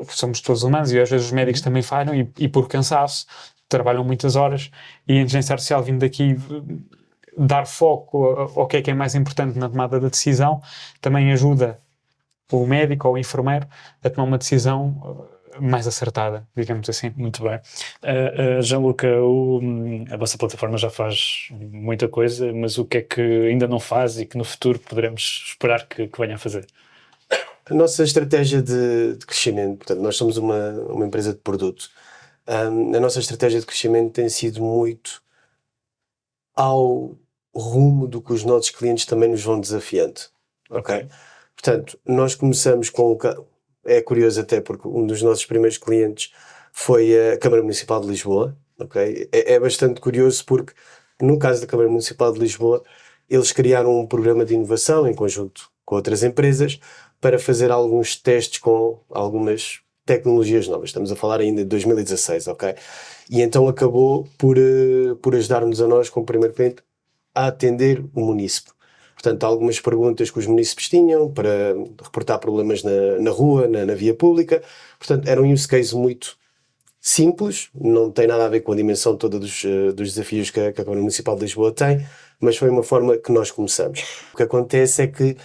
somos todos humanos, e às vezes os médicos também falham, e por cansaço trabalham muitas horas, e a inteligência artificial vindo daqui dar foco ao que é mais importante na tomada da decisão, também ajuda o médico ou o enfermeiro a tomar uma decisão mais acertada, digamos assim. Muito bem. Gianluca, a vossa plataforma já faz muita coisa, mas o que é que ainda não faz e que no futuro poderemos esperar que venha a fazer? A nossa estratégia de crescimento, portanto, nós somos uma empresa de produto. A nossa estratégia de crescimento tem sido muito ao rumo do que os nossos clientes também nos vão desafiando. Ok? Portanto, nós começamos com... É curioso até, porque um dos nossos primeiros clientes foi a Câmara Municipal de Lisboa. Okay? É bastante curioso porque, no caso da Câmara Municipal de Lisboa, eles criaram um programa de inovação em conjunto com outras empresas para fazer alguns testes com algumas tecnologias novas. Estamos a falar ainda de 2016, ok? E então acabou por ajudar-nos a nós, como primeiro cliente, a atender o munícipe. Portanto, algumas perguntas que os munícipes tinham para reportar problemas na rua, na via pública. Portanto, era um use case muito simples, não tem nada a ver com a dimensão toda dos desafios que a Câmara Municipal de Lisboa tem, mas foi uma forma que nós começamos. O que acontece é que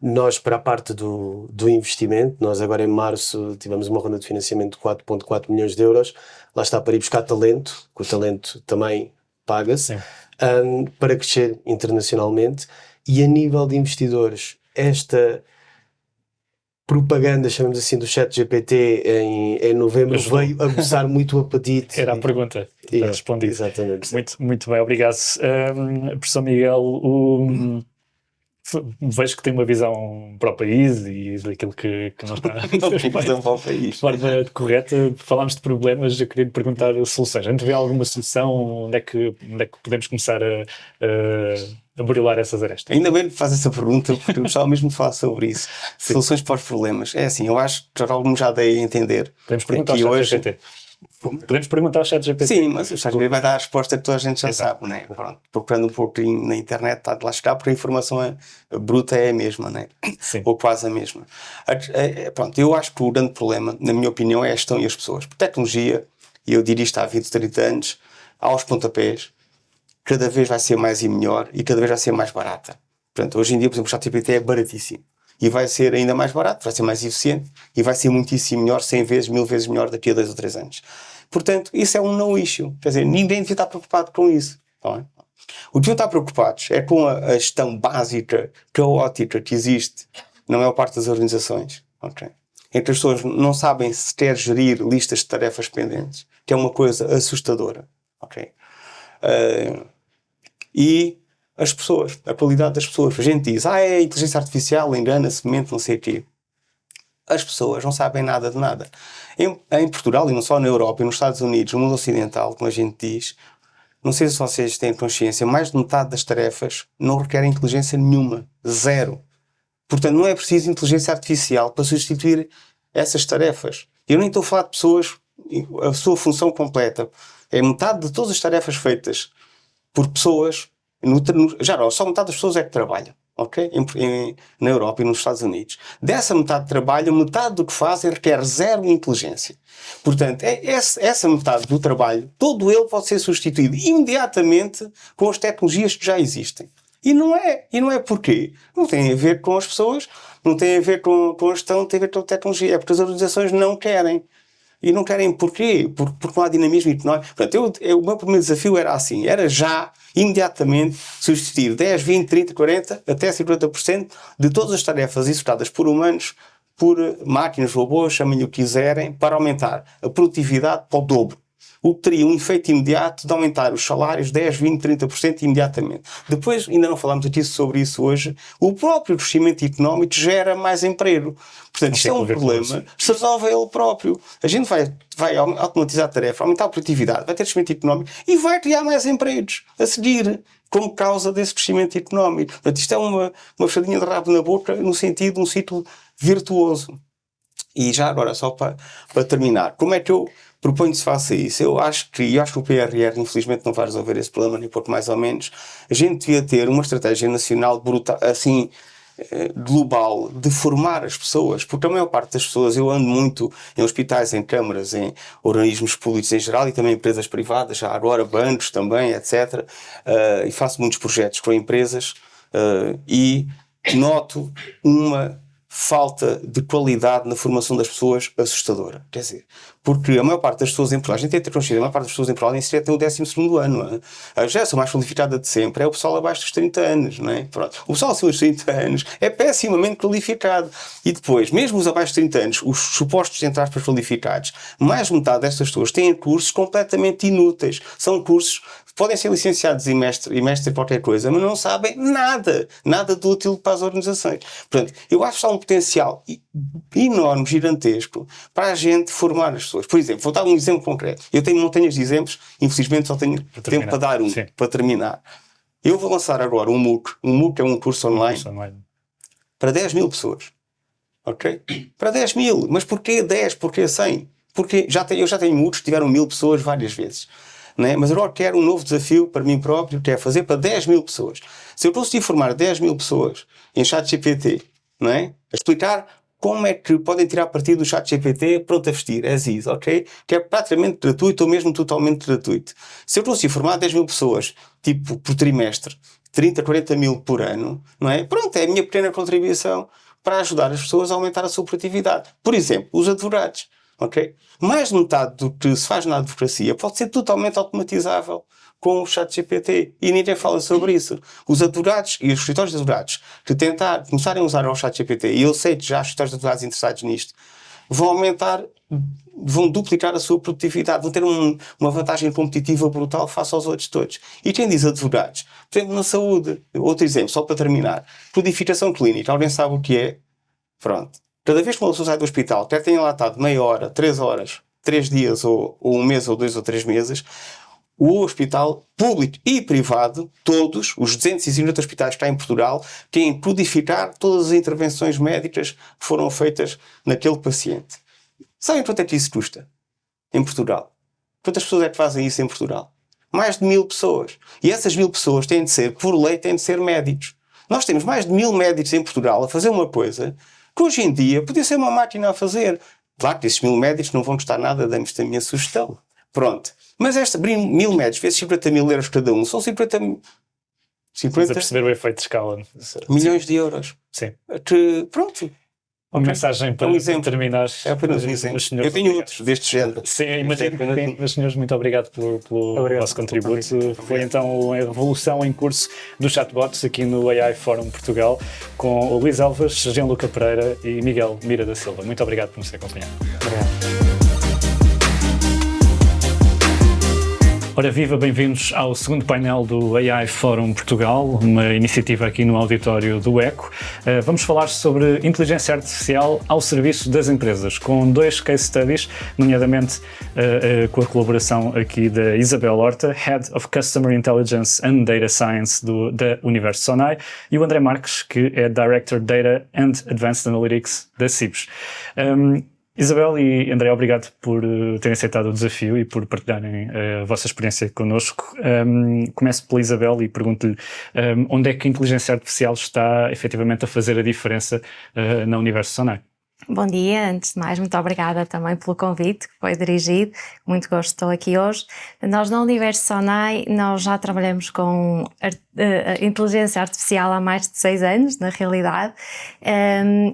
nós, para a parte do investimento, nós agora em março tivemos uma ronda de financiamento de 4,4 milhões de euros, lá está para ir buscar talento, que o talento também paga-se, para crescer internacionalmente, e a nível de investidores, esta propaganda, chamamos assim, do ChatGPT em novembro veio aguçar muito o apetite. Era a pergunta, está respondido. Exatamente. Muito bem, obrigado. Professor Miguel, vejo que tem uma visão para o país e daquilo que não está de forma correta. Falámos de problemas, eu queria lhe perguntar soluções. A gente vê alguma solução? Onde é que podemos começar a burilar essas arestas? Ainda bem que faz essa pergunta, porque eu gostava mesmo de falar sobre isso. Soluções para os problemas. É assim, eu acho que alguns já dei a entender. Podemos perguntar ao ChatGPT. Podemos perguntar ao ChatGPT. Sim, mas o ChatGPT vai dar a resposta que toda a gente já sabe, né? Pronto, procurando um pouquinho na internet, está de lá chegar, porque a informação bruta é a mesma, né? Sim. Ou quase a mesma. Pronto, eu acho que o grande problema, na minha opinião, é a gestão e as pessoas. Por tecnologia, e eu diria isto há 20, 30 anos, aos pontapés, cada vez vai ser mais e melhor e cada vez vai ser mais barata. Portanto, hoje em dia, por exemplo, o ChatGPT é baratíssimo. E vai ser ainda mais barato, vai ser mais eficiente e vai ser muitíssimo melhor, 100 vezes, 1000 vezes melhor daqui a 2 ou 3 anos. Portanto, isso é um no issue. Quer dizer, ninguém devia estar preocupado com isso. Não é? O que deviam estar preocupados é com a gestão básica, caótica que existe na maior parte das organizações. Okay? Em que as pessoas não sabem sequer gerir listas de tarefas pendentes, que é uma coisa assustadora. Okay? E as pessoas, a qualidade das pessoas. A gente diz, é inteligência artificial, engana-se, mente, não sei o quê. As pessoas não sabem nada de nada. Em Portugal, e não só na Europa, e nos Estados Unidos, no mundo ocidental, como a gente diz, não sei se vocês têm consciência, mais de metade das tarefas não requerem inteligência nenhuma. Zero. Portanto, não é preciso inteligência artificial para substituir essas tarefas. Eu nem estou a falar de pessoas, a sua função completa. É metade de todas as tarefas feitas por pessoas, só metade das pessoas é que trabalham. Okay? Na Europa e nos Estados Unidos. Dessa metade de trabalho, metade do que fazem requer zero inteligência. Portanto, essa metade do trabalho, todo ele pode ser substituído imediatamente com as tecnologias que já existem. E não é porquê? Não tem a ver com as pessoas, não tem a ver com a gestão, tem a ver com a tecnologia. É porque as organizações não querem. E não querem porquê? Porque não há dinamismo económico. Portanto, o meu primeiro desafio era assim, era já, imediatamente, substituir 10, 20, 30, 40, até 50% de todas as tarefas executadas por humanos, por máquinas, robôs, chamem-lhe o que quiserem, para aumentar a produtividade para o dobro. O que teria um efeito imediato de aumentar os salários 10, 20, 30% imediatamente. Depois, ainda não falámos aqui sobre isso hoje, o próprio crescimento económico gera mais emprego. Portanto, isto é um problema, se resolve ele próprio. A gente vai automatizar a tarefa, aumentar a produtividade, vai ter crescimento económico e vai criar mais empregos a seguir, como causa desse crescimento económico. Portanto, isto é uma fechadinha de rabo na boca, no sentido de um ciclo virtuoso. E já agora, só para terminar, como é que eu proponho que se faça isso? Eu acho que o PRR, infelizmente, não vai resolver esse problema, nem pouco mais ou menos. A gente devia ter uma estratégia nacional brutal, assim, global, de formar as pessoas, porque a maior parte das pessoas, eu ando muito em hospitais, em câmaras, em organismos públicos em geral e também em empresas privadas, já agora bancos também, etc. E faço muitos projetos com empresas e noto uma falta de qualidade na formação das pessoas assustadora. Quer dizer, porque a maior parte das pessoas em Portugal, a gente tem que ter consciência, a maior parte das pessoas em Portugal nem sequer tem o 12º ano. A geração mais qualificada de sempre é o pessoal abaixo dos 30 anos. Não é? Pronto. O pessoal acima dos 30 anos é pessimamente qualificado. E depois, mesmo os abaixo de 30 anos, os supostos, entre aspas, qualificados, mais de metade destas pessoas têm cursos completamente inúteis. São cursos podem ser licenciados e mestre em qualquer coisa, mas não sabem nada de útil para as organizações. Portanto, eu acho que há um potencial enorme, gigantesco, para a gente formar as pessoas. Por exemplo, vou dar um exemplo concreto. Eu tenho montanhas de exemplos, infelizmente só tenho tempo para dar um, para terminar. Eu vou lançar agora um MOOC. Um MOOC é um curso online, para 10 mil pessoas. Ok? Para 10 mil. Mas porquê 10? Porquê 100? Porque eu já tenho MOOCs que tiveram 1000 pessoas várias vezes. Não é? Mas agora quero um novo desafio para mim próprio, que é fazer para 10 mil pessoas. Se eu conseguir formar 10 mil pessoas em ChatGPT, não é? A explicar como é que podem tirar partido do ChatGPT pronto a vestir, as is, ok? Que é praticamente gratuito ou mesmo totalmente gratuito. Se eu trouxe informar 10 mil pessoas, tipo, por trimestre, 30, 40 mil por ano, não é? Pronto, é a minha pequena contribuição para ajudar as pessoas a aumentar a sua produtividade. Por exemplo, os advogados, ok? Mais de metade do que se faz na advocacia pode ser totalmente automatizável com o ChatGPT e ninguém fala sobre isso. Os advogados e os escritórios de advogados que começarem a usar o ChatGPT, e eu sei que já há escritórios de advogados interessados nisto, vão duplicar a sua produtividade, vão ter uma vantagem competitiva brutal face aos outros todos. E quem diz advogados? Por exemplo, na saúde. Outro exemplo, só para terminar. Codificação clínica. Alguém sabe o que é? Pronto. Cada vez que uma pessoa sai do hospital, quer tenha lá estado meia hora, 3 horas, 3 dias, ou 1 mês, ou 2 ou 3 meses, o hospital público e privado, todos, os 250 hospitais que está em Portugal, têm que codificar todas as intervenções médicas que foram feitas naquele paciente. Sabem quanto é que isso custa? Em Portugal. Quantas pessoas é que fazem isso em Portugal? Mais de 1000 pessoas. E essas 1000 pessoas têm de ser, por lei, têm de ser médicos. Nós temos mais de 1000 médicos em Portugal a fazer uma coisa que hoje em dia podia ser uma máquina a fazer. Claro que esses 1000 médicos não vão custar nada, damos-te a minha sugestão. Pronto. Mas abrir 1000 médicos vezes 50 mil euros cada um, são 50 Estás a perceber o efeito de escala. milhões de euros. Sim. Que, pronto. Uma mensagem para terminar. É apenas um exemplo. Eu tenho outros deste género. Sim, imagino que sim. Mas, senhores, muito obrigado pelo vosso contributo. Foi então a revolução em curso dos chatbots aqui no AI Forum Portugal, com o Luís Alves, Gianluca Pereira e Miguel Mira da Silva. Muito obrigado por nos acompanhar. Obrigado. Ora viva, bem-vindos ao segundo painel do AI Forum Portugal, uma iniciativa aqui no auditório do ECO. Vamos falar sobre inteligência artificial ao serviço das empresas, com 2 case studies, nomeadamente com a colaboração aqui da Isabel Horta, Head of Customer Intelligence and Data Science da Universo Sonai, e o André Marques, que é Director Data and Advanced Analytics da CIBS. Isabel e André, obrigado por terem aceitado o desafio e por partilharem a vossa experiência connosco. Começo pela Isabel e pergunto-lhe onde é que a inteligência artificial está efetivamente a fazer a diferença na Universo Sonai. Bom dia, antes de mais, muito obrigada também pelo convite que foi dirigido, muito gosto estou aqui hoje. Nós na Universo Sonai, nós já trabalhamos com inteligência artificial há mais de 6 anos, na realidade,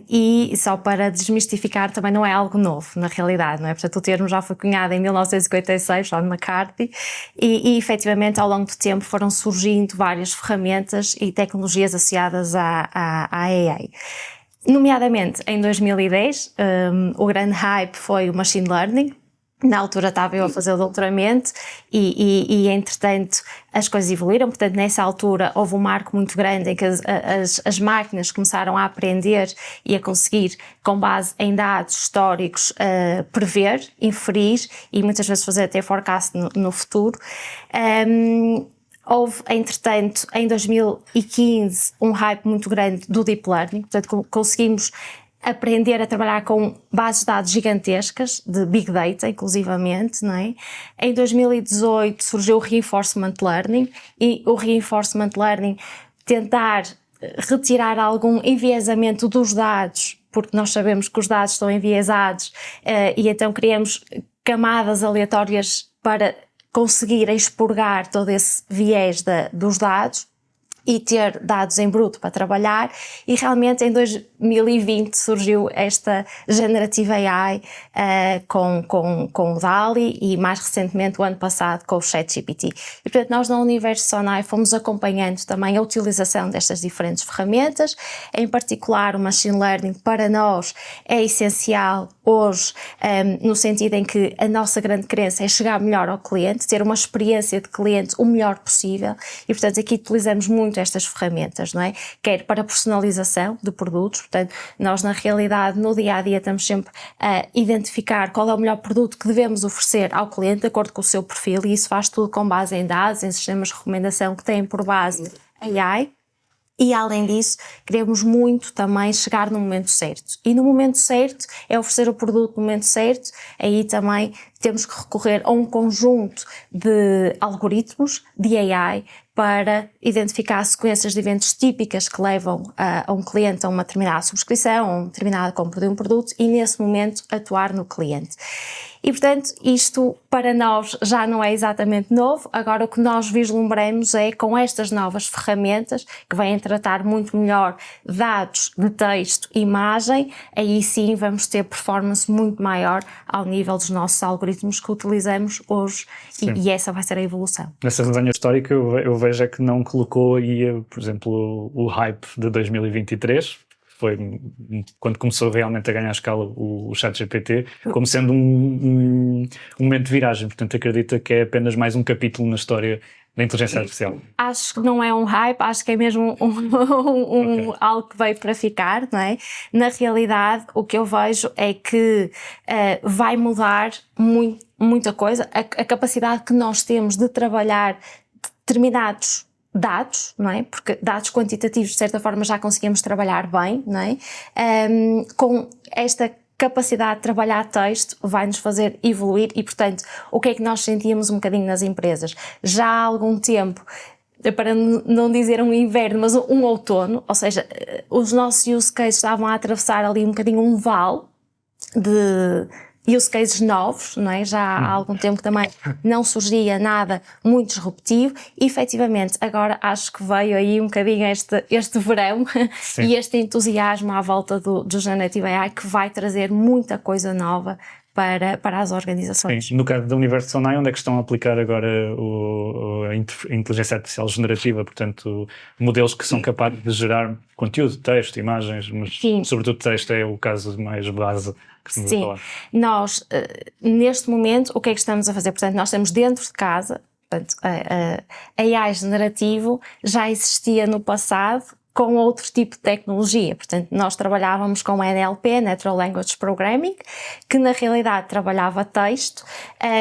e só para desmistificar, também não é algo novo, na realidade, não é? Portanto, o termo já foi cunhado em 1956, John McCarthy, e efetivamente ao longo do tempo foram surgindo várias ferramentas e tecnologias associadas à AI. Nomeadamente, em 2010, o grande hype foi o Machine Learning. Na altura estava eu a fazer o doutoramento e entretanto, as coisas evoluíram. Portanto, nessa altura houve um marco muito grande em que as máquinas começaram a aprender e a conseguir, com base em dados históricos, prever, inferir e muitas vezes fazer até forecast no futuro. Houve, entretanto, em 2015, um hype muito grande do Deep Learning, portanto conseguimos aprender a trabalhar com bases de dados gigantescas, de Big Data, inclusivamente, não é? Em 2018 surgiu o Reinforcement Learning, e o Reinforcement Learning tentar retirar algum enviesamento dos dados, porque nós sabemos que os dados estão enviesados, e então criamos camadas aleatórias para conseguir expurgar todo esse viés dos dados e ter dados em bruto para trabalhar, e realmente em 2020 surgiu esta Generative AI com o DALL-E e mais recentemente o ano passado com o ChatGPT. E portanto nós na Universo Sonai fomos acompanhando também a utilização destas diferentes ferramentas, em particular o Machine Learning para nós é essencial hoje, no sentido em que a nossa grande crença é chegar melhor ao cliente, ter uma experiência de cliente o melhor possível, e portanto aqui utilizamos muito estas ferramentas, não é? Quer para personalização de produtos, portanto nós na realidade no dia-a-dia estamos sempre a identificar qual é o melhor produto que devemos oferecer ao cliente de acordo com o seu perfil, e isso faz tudo com base em dados, em sistemas de recomendação que têm por base AI. E além disso, queremos muito também chegar no momento certo. E no momento certo é oferecer o produto no momento certo. Aí também temos que recorrer a um conjunto de algoritmos de AI para identificar sequências de eventos típicas que levam a um cliente a uma determinada subscrição, a uma determinada compra de um produto e, nesse momento, atuar no cliente. E, portanto, isto para nós já não é exatamente novo. Agora, o que nós vislumbramos é, com estas novas ferramentas, que vêm tratar muito melhor dados de texto e imagem, aí sim vamos ter performance muito maior ao nível dos nossos algoritmos que utilizamos hoje e essa vai ser a evolução. Nessa resenha histórica eu vejo é que não colocou aí, por exemplo, o hype de 2023, foi quando começou realmente a ganhar escala o ChatGPT, como sendo um momento de viragem. Portanto, acredita que é apenas mais um capítulo na história da inteligência artificial? Acho que não é um hype, acho que é mesmo okay. Algo que veio para ficar, não é? Na realidade, o que eu vejo é que vai mudar muita coisa. A capacidade que nós temos de trabalhar determinados dados, não é? Porque dados quantitativos, de certa forma, já conseguimos trabalhar bem, não é? Com esta capacidade de trabalhar texto vai nos fazer evoluir e, portanto, o que é que nós sentíamos um bocadinho nas empresas? Já há algum tempo, para não dizer um inverno, mas um outono, ou seja, os nossos use cases estavam a atravessar ali um bocadinho um vale de use cases novos, não é? Já há algum tempo que também não surgia nada muito disruptivo e, efetivamente, agora acho que veio aí um bocadinho este verão e este entusiasmo à volta do Generative AI que vai trazer muita coisa nova para as organizações. Sim. No caso da Universo Sonai, onde é que estão a aplicar agora a inteligência artificial generativa? Portanto, modelos que são capazes de gerar conteúdo, texto, imagens, mas sobretudo texto é o caso mais base que estamos a falar. Nós, neste momento, o que é que estamos a fazer? Portanto, nós estamos dentro de casa, portanto, a AI generativo já existia no passado, com outro tipo de tecnologia. Portanto, nós trabalhávamos com NLP, Natural Language Programming, que na realidade trabalhava texto,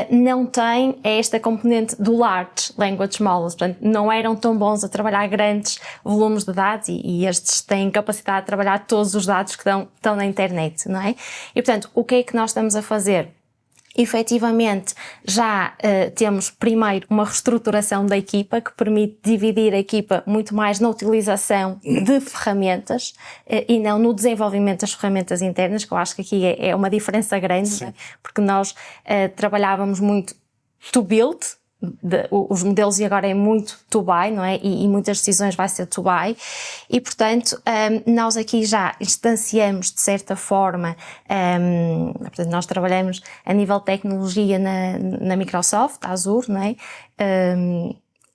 não tem esta componente do Large Language Models, portanto, não eram tão bons a trabalhar grandes volumes de dados e estes têm capacidade de trabalhar todos os dados que estão na internet, não é? E, portanto, o que é que nós estamos a fazer? Efetivamente, já temos primeiro uma reestruturação da equipa que permite dividir a equipa muito mais na utilização de ferramentas e não no desenvolvimento das ferramentas internas, que eu acho que aqui é uma diferença grande, né? Porque nós trabalhávamos muito to build, os modelos e agora é muito to buy, não é? E muitas decisões vai ser to buy e, portanto, nós aqui já instanciamos de certa forma, portanto, nós trabalhamos a nível de tecnologia na Microsoft, Azure, não é?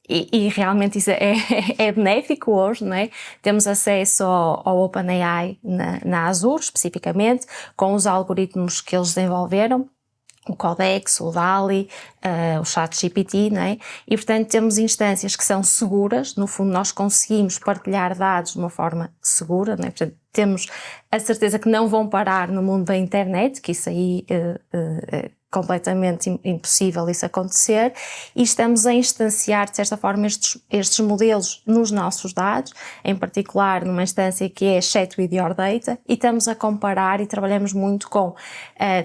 E realmente isso é benéfico hoje, não é? Temos acesso ao OpenAI na Azure, especificamente, com os algoritmos que eles desenvolveram, o Codex, o DALL-E, o ChatGPT, não é? E, portanto, temos instâncias que são seguras, no fundo nós conseguimos partilhar dados de uma forma segura, não é? Portanto, temos a certeza que não vão parar no mundo da internet, que isso aí é completamente impossível isso acontecer, e estamos a instanciar, de certa forma, estes modelos nos nossos dados, em particular numa instância que é Chat with Your Data, e estamos a comparar e trabalhamos muito com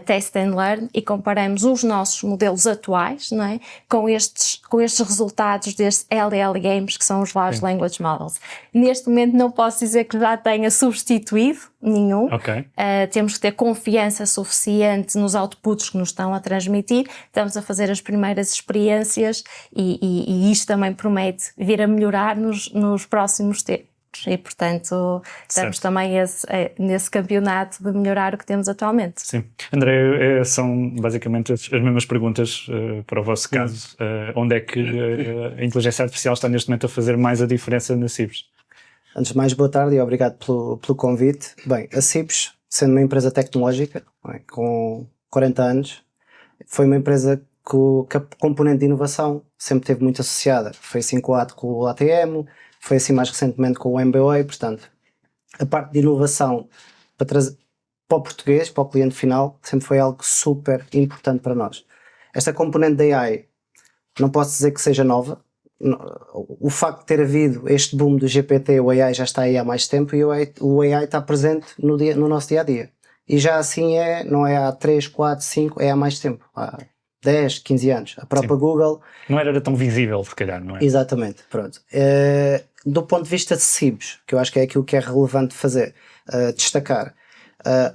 Test and Learn e comparamos os nossos modelos atuais, não é? com estes resultados destes LL Games, que são os Large Language Models. Neste momento não posso dizer que já tenha substituído nenhum. Temos que ter confiança suficiente nos outputs que nos estão a transmitir. Estamos a fazer as primeiras experiências e isto também promete vir a melhorar nos próximos tempos. E, portanto, estamos também nesse campeonato de melhorar o que temos atualmente. Sim. André, são basicamente as mesmas perguntas para o vosso caso. Onde é que a inteligência artificial está neste momento a fazer mais a diferença na CIBS? Antes de mais, boa tarde e obrigado pelo convite. Bem, a CIBS, sendo uma empresa tecnológica, com 40 anos, foi uma empresa que a componente de inovação sempre teve muito associada. Foi assim com o ATM, foi assim mais recentemente com o MBA, portanto, a parte de inovação para o português, para o cliente final, sempre foi algo super importante para nós. Esta componente da AI, não posso dizer que seja nova. O facto de ter havido este boom do GPT, o AI já está aí há mais tempo e o AI está presente no nosso dia-a-dia. E já assim não é há 3, 4, 5, é há mais tempo. 10, 15 anos. A própria Google... Não era tão visível, se calhar, não é? Exatamente, pronto. Do ponto de vista de CIBs, que eu acho que é aquilo que é relevante fazer, destacar,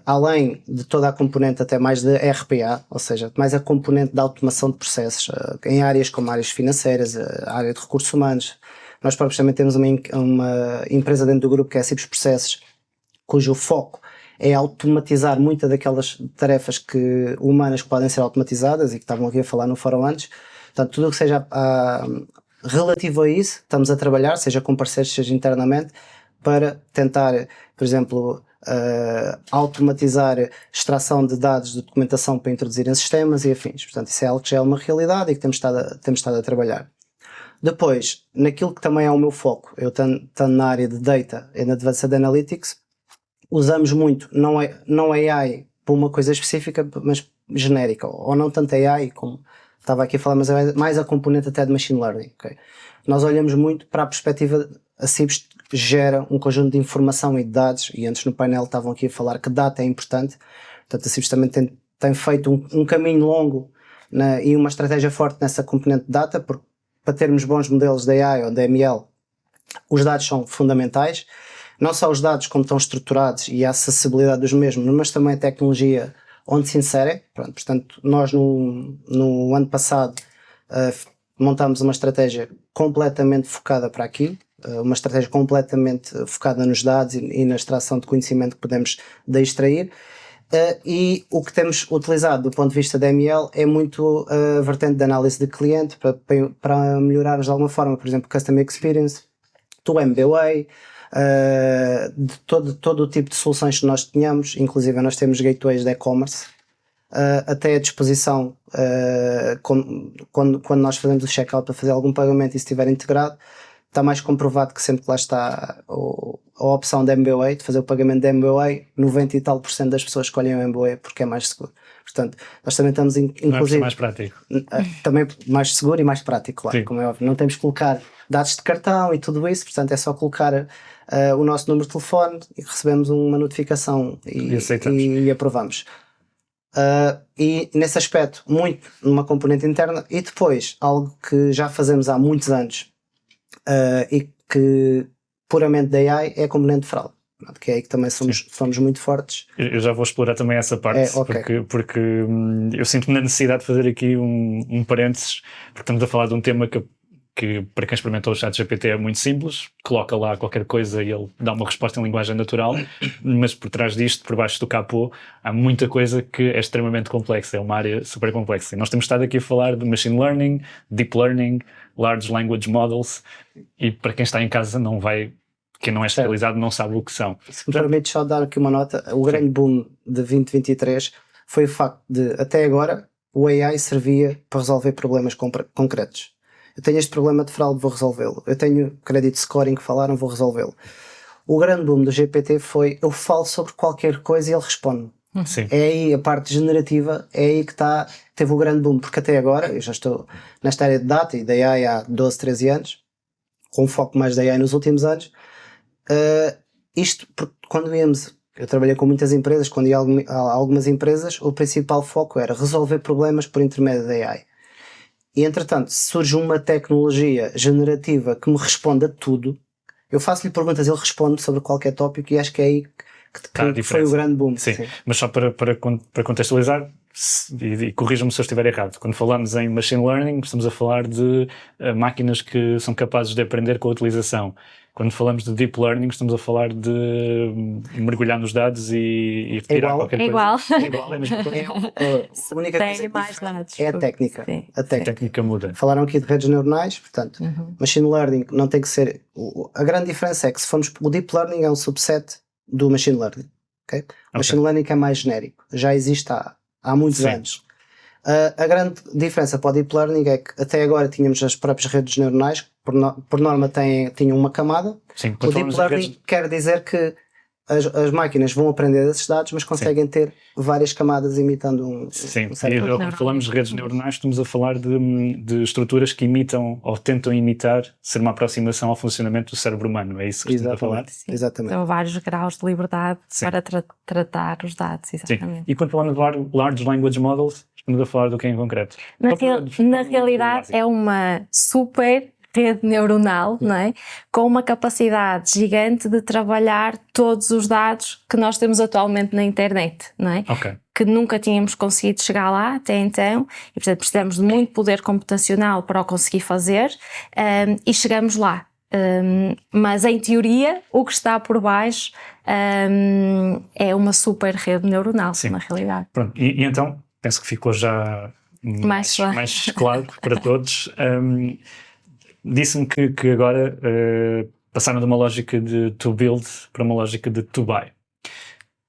além de toda a componente até mais de RPA, ou seja, mais a componente da automação de processos, em áreas como áreas financeiras, a área de recursos humanos. Nós próprios também temos uma empresa dentro do grupo que é a CIBs Processos, cujo foco é automatizar muitas daquelas tarefas humanas que podem ser automatizadas e que estavam aqui a falar no fórum antes. Portanto, tudo o que seja relativo a isso, estamos a trabalhar, seja com parceiros, seja internamente, para tentar, por exemplo, automatizar extração de dados de documentação para introduzir em sistemas e afins. Portanto, isso é algo que já é uma realidade e que temos estado a trabalhar. Depois, naquilo que também é o meu foco, eu estando na área de Data e na Advanced Analytics, usamos muito, não AI para uma coisa específica, mas genérica, ou não tanto AI como estava aqui a falar, mas é mais a componente até de Machine Learning. Okay? Nós olhamos muito para a perspectiva, a CIBs gera um conjunto de informação e de dados, e antes no painel estavam aqui a falar que data é importante, portanto a CIBs também tem feito um caminho longo e uma estratégia forte nessa componente de data, porque para termos bons modelos de AI ou de ML, os dados são fundamentais. Não só os dados como estão estruturados e a acessibilidade dos mesmos, mas também a tecnologia onde se inserem. Portanto, nós no ano passado montámos uma estratégia completamente focada para aqui, uma estratégia completamente focada nos dados e na extração de conhecimento que podemos daí extrair. E o que temos utilizado do ponto de vista da ML é muito a vertente de análise de cliente para melhorarmos de alguma forma, por exemplo, Customer Experience, do MBA, de todo o tipo de soluções que nós tenhamos, inclusive nós temos gateways de e-commerce, até à disposição quando nós fazemos o checkout para fazer algum pagamento e se estiver integrado, está mais comprovado que sempre que lá está a opção de MBA, de fazer o pagamento de MBA, 90 e tal % das pessoas escolhem o MBA porque é mais seguro. Portanto, nós também estamos inclusive... mais prático. Também mais seguro e mais prático, claro, como é óbvio. Não temos que colocar dados de cartão e tudo isso, portanto é só colocar o nosso número de telefone e recebemos uma notificação e aprovamos. E nesse aspecto, muito numa componente interna, e depois algo que já fazemos há muitos anos e que puramente da AI é a componente de fraude, que é aí que também somos muito fortes. Eu já vou explorar também essa parte, porque eu sinto-me na necessidade de fazer aqui um parênteses, porque estamos a falar de um tema que para quem experimentou o ChatGPT é muito simples, coloca lá qualquer coisa e ele dá uma resposta em linguagem natural, mas por trás disto, por baixo do capô, há muita coisa que é extremamente complexa, é uma área super complexa. E nós temos estado aqui a falar de Machine Learning, Deep Learning, Large Language Models, e para quem está em casa quem não é especializado não sabe o que são. Se me permites só dar aqui uma nota, o grande boom de 2023 foi o facto de, até agora, o AI servia para resolver problemas concretos. Eu tenho este problema de fraude, vou resolvê-lo. Eu tenho credit scoring que falaram, vou resolvê-lo. O grande boom do GPT foi, eu falo sobre qualquer coisa e ele responde. Sim. É aí a parte generativa, é aí que teve o grande boom, porque até agora, eu já estou nesta área de data e da AI há 12, 13 anos, com foco mais da AI nos últimos anos. Isto, porque quando eu trabalhei com muitas empresas, quando ia a algumas empresas, o principal foco era resolver problemas por intermédio da AI. E entretanto, se surge uma tecnologia generativa que me responde a tudo, eu faço-lhe perguntas, ele responde sobre qualquer tópico e acho que é aí que foi o grande boom. Sim. Mas só para contextualizar, e corrija-me se eu estiver errado, quando falamos em Machine Learning, estamos a falar de máquinas que são capazes de aprender com a utilização. Quando falamos de Deep Learning, estamos a falar de mergulhar nos dados e retirar qualquer coisa. É igual. É a mesma coisa. A única coisa mais dados. é a técnica. Sim. A A técnica muda. Falaram aqui de redes neuronais, portanto, Machine Learning não tem que ser... A grande diferença é que o Deep Learning é um subset do Machine Learning. Okay? O Machine Learning é mais genérico. Já existe há muitos anos. A grande diferença para o Deep Learning é que até agora tínhamos as próprias redes neuronais, por norma tinham uma camada. Sim, o Deep Learning quer dizer que as máquinas vão aprender desses dados, mas conseguem ter várias camadas imitando um Sim, cérebro. quando falamos de redes neuronais, estamos a falar de estruturas que imitam ou tentam imitar ser uma aproximação ao funcionamento do cérebro humano. É isso que estamos a falar? Sim. Exatamente. São vários graus de liberdade Sim. para tratar os dados, exatamente. Sim. E quando falamos de Large Language Models, estamos a falar do que em concreto? Na realidade é uma super rede neuronal, não é? Com uma capacidade gigante de trabalhar todos os dados que nós temos atualmente na internet, não é? Ok. Que nunca tínhamos conseguido chegar lá até então, e portanto precisamos de muito poder computacional para o conseguir fazer, e chegamos lá. Mas em teoria o que está por baixo é uma super rede neuronal, Sim. na realidade. Pronto, e então, penso que ficou já mais claro para todos. Disse-me que agora passaram de uma lógica de to build para uma lógica de to buy.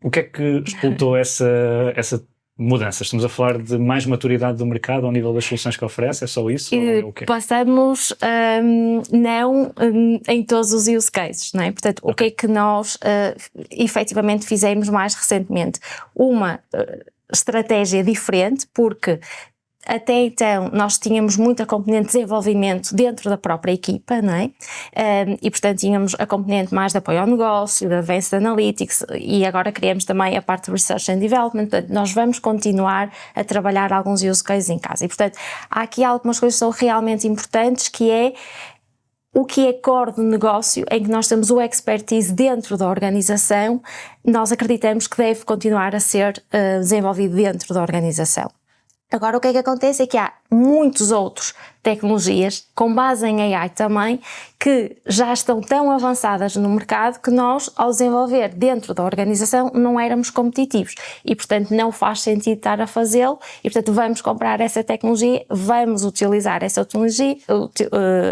O que é que explotou essa mudança? Estamos a falar de mais maturidade do mercado ao nível das soluções que oferece? É só isso? Ou o quê? Passamos não em todos os use cases, não é? Portanto, o que é que nós efetivamente fizemos mais recentemente? Uma estratégia diferente, porque até então nós tínhamos muita componente de desenvolvimento dentro da própria equipa, não é? E portanto tínhamos a componente mais de apoio ao negócio, de Advanced Analytics, e agora criamos também a parte de Research and Development. Portanto, nós vamos continuar a trabalhar alguns use cases em casa. E portanto há aqui algumas coisas que são realmente importantes, que é o que é core de negócio, em que nós temos o expertise dentro da organização, nós acreditamos que deve continuar a ser desenvolvido dentro da organização. Agora, o que é que acontece é que há muitos outros tecnologias, com base em AI também, que já estão tão avançadas no mercado que nós, ao desenvolver dentro da organização, não éramos competitivos e, portanto, não faz sentido estar a fazê-lo e, portanto, vamos comprar essa tecnologia, vamos utilizar essa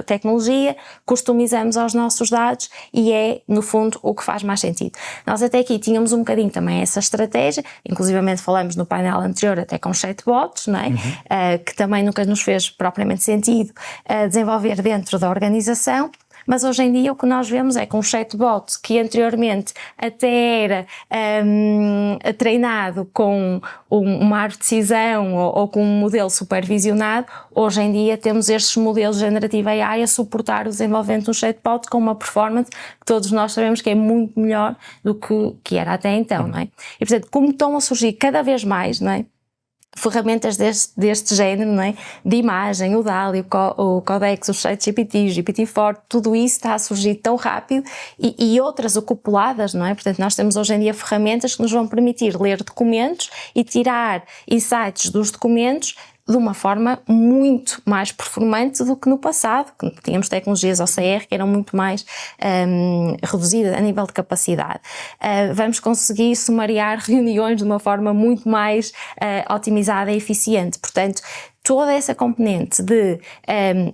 tecnologia, customizamos aos nossos dados e é, no fundo, o que faz mais sentido. Nós até aqui tínhamos um bocadinho também essa estratégia, inclusivamente falamos no painel anterior até com chatbots, não é? Que também nunca nos fez propriamente sentido desenvolver dentro da organização, mas hoje em dia o que nós vemos é que um chatbot que anteriormente até era treinado com uma árvore de decisão ou com um modelo supervisionado, hoje em dia temos estes modelos Generative AI a suportar o desenvolvimento de um chatbot com uma performance que todos nós sabemos que é muito melhor do que era até então, não é? E portanto, como estão a surgir cada vez mais, não é? Ferramentas deste género, não é? De imagem, o DALL-E, o Codex, o ChatGPT, o GPT-4, tudo isso está a surgir tão rápido e outras acopladas, não é? Portanto, nós temos hoje em dia ferramentas que nos vão permitir ler documentos e tirar insights dos documentos de uma forma muito mais performante do que no passado, que tínhamos tecnologias OCR que eram muito mais reduzidas a nível de capacidade. Vamos conseguir sumariar reuniões de uma forma muito mais otimizada e eficiente. Portanto, toda essa componente de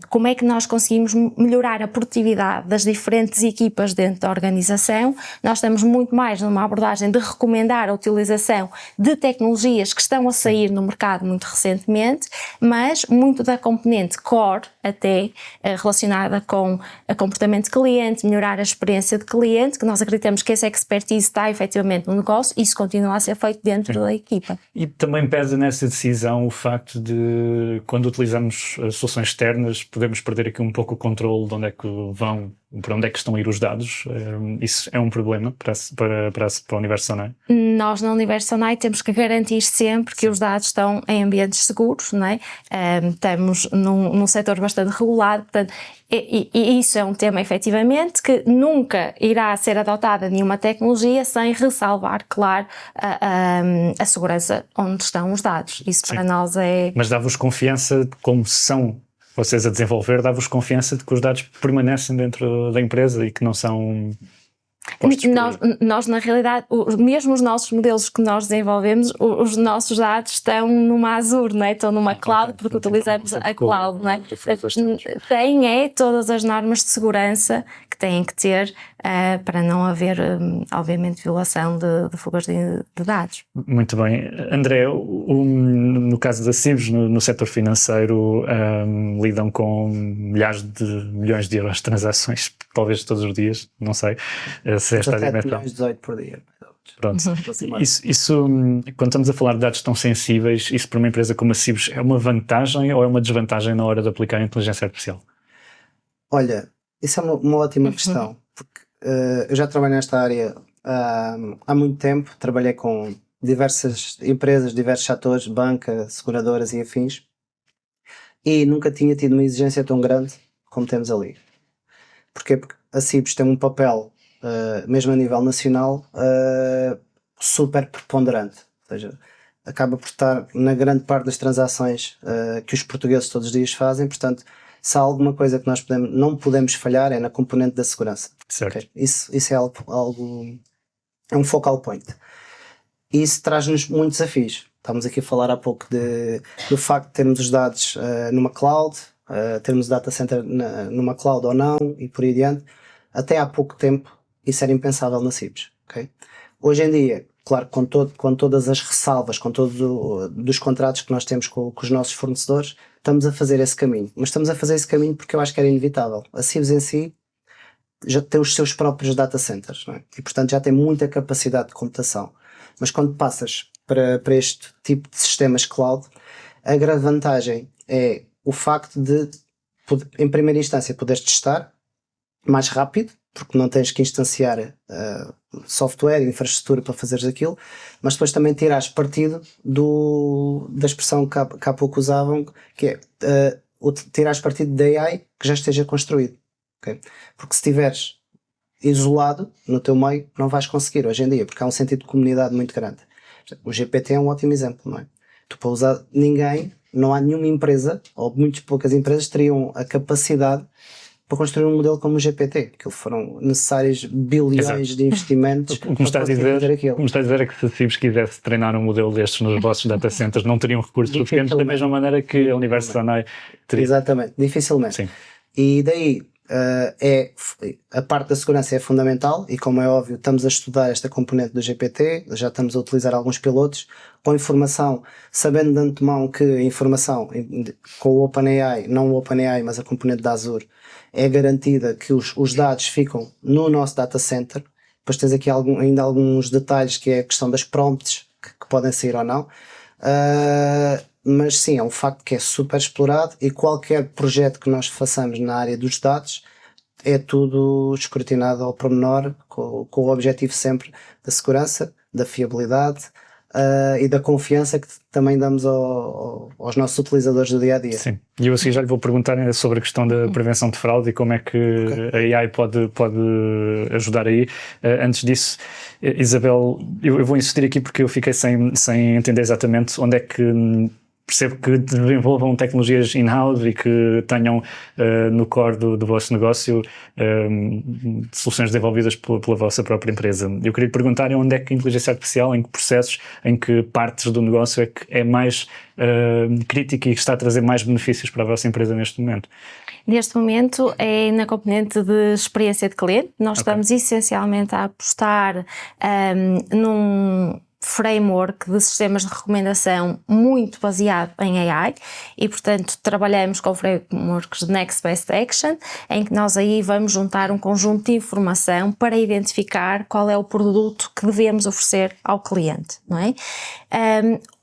como é que nós conseguimos melhorar a produtividade das diferentes equipas dentro da organização, nós estamos muito mais numa abordagem de recomendar a utilização de tecnologias que estão a sair no mercado muito recentemente, mas muito da componente core até relacionada com o comportamento de cliente, melhorar a experiência de cliente, que nós acreditamos que essa expertise está efetivamente no negócio e isso continua a ser feito dentro da equipa. E também pesa nessa decisão o facto de, quando utilizamos soluções externas, podemos perder aqui um pouco o controle de onde é que vão, para onde é que estão a ir os dados. Isso é um problema para o Universo Sonai? Nós na Universo Sonai temos que garantir sempre que os dados estão em ambientes seguros, não é? Estamos num setor bastante regulado, portanto, e isso é um tema efetivamente que nunca irá ser adotada nenhuma tecnologia sem ressalvar, claro, a segurança onde estão os dados. Isso para nós é... Mas dá-vos confiança, como são vocês a desenvolver, dá-vos confiança de que os dados permanecem dentro da empresa e que não são... Nós, na realidade, mesmo os nossos modelos que nós desenvolvemos, os nossos dados estão numa Azure, não é? Estão numa cloud, porque utilizamos a cloud, não é? Tem todas as normas de segurança que têm que ter para não haver, obviamente, violação de fugas de dados. Muito bem. André, no caso da Cibos, no setor financeiro, lidam com milhares de milhões de euros de transações, talvez todos os dias, não sei se esta é a dimensão. 18 por dia. Pronto. Isso, quando estamos a falar de dados tão sensíveis, isso para uma empresa como a Cibos é uma vantagem ou é uma desvantagem na hora de aplicar a inteligência artificial? Olha, isso é uma ótima questão, porque eu já trabalho nesta área há muito tempo, trabalhei com diversas empresas, diversos setores, banca, seguradoras e afins, e nunca tinha tido uma exigência tão grande como temos ali. Porquê? Porque a Cibos tem um papel, mesmo a nível nacional, super preponderante, ou seja, acaba por estar na grande parte das transações que os portugueses todos os dias fazem, portanto, se há alguma coisa que nós não podemos falhar é na componente da segurança. Certo. Okay? Isso é algo, é um focal point. E isso traz-nos muitos desafios. Estamos aqui a falar há pouco do facto de termos os dados numa cloud, termos o data center numa cloud ou não, e por aí adiante. Até há pouco tempo isso era impensável na Cibos. Okay? Hoje em dia, claro, com todas as ressalvas, com todos os contratos que nós temos com os nossos fornecedores, estamos a fazer esse caminho. Mas estamos a fazer esse caminho porque eu acho que era inevitável. A Cibos em si já tem os seus próprios data centers, não é? E portanto já tem muita capacidade de computação. Mas quando passas para este tipo de sistemas cloud, a grande vantagem é o facto de, em primeira instância, poderes testar mais rápido, porque não tens que instanciar software, infraestrutura para fazeres aquilo, mas depois também tirares partido da expressão que há pouco usavam, que é tirares partido da AI que já esteja construído. Okay? Porque se estiveres isolado no teu meio, não vais conseguir hoje em dia, porque há um sentido de comunidade muito grande. O GPT é um ótimo exemplo, não é? Tu, para usar, não há nenhuma empresa, ou muito poucas empresas, teriam a capacidade para construir um modelo como o GPT, que foram necessários bilhões de investimentos como para está a fazer aquilo. Como está a dizer é que se a Cibos quisesse treinar um modelo destes nos vossos data centers, não teriam recursos suficientes da mesma maneira que a Universo Sonai teria. Exatamente, dificilmente. Sim. E daí a parte da segurança é fundamental e, como é óbvio, estamos a estudar esta componente do GPT, já estamos a utilizar alguns pilotos com informação, sabendo de antemão que a informação com o OpenAI, não o OpenAI, mas a componente da Azure, é garantida que os dados ficam no nosso data center. Depois tens aqui ainda alguns detalhes, que é a questão das prompts que podem sair ou não. Mas sim, é um facto que é super explorado e qualquer projeto que nós façamos na área dos dados é tudo escrutinado ao pormenor, com o objetivo sempre da segurança, da fiabilidade e da confiança que também damos aos nossos utilizadores do dia a dia. Sim, e eu assim já lhe vou perguntar ainda sobre a questão da prevenção de fraude e como é que a AI pode ajudar aí. Antes disso, Isabel, eu vou insistir aqui porque eu fiquei sem entender exatamente onde é que percebo que desenvolvam tecnologias in-house e que tenham no core do vosso negócio soluções desenvolvidas pela vossa própria empresa. Eu queria lhe perguntar onde é que a inteligência artificial, em que processos, em que partes do negócio é que é mais crítica e que está a trazer mais benefícios para a vossa empresa neste momento? Neste momento é na componente de experiência de cliente. Nós estamos essencialmente a apostar num framework de sistemas de recomendação muito baseado em AI e, portanto, trabalhamos com frameworks de Next Best Action, em que nós aí vamos juntar um conjunto de informação para identificar qual é o produto que devemos oferecer ao cliente, não é?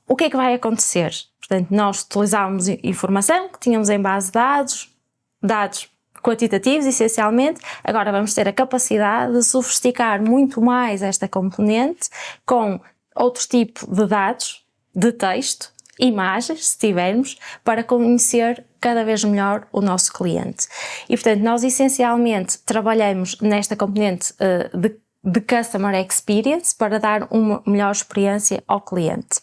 O que é que vai acontecer? Portanto, nós utilizávamos informação que tínhamos em base de dados quantitativos, essencialmente. Agora vamos ter a capacidade de sofisticar muito mais esta componente com outro tipo de dados, de texto, imagens, se tivermos, para conhecer cada vez melhor o nosso cliente. E, portanto, nós essencialmente trabalhamos nesta componente de Customer Experience para dar uma melhor experiência ao cliente.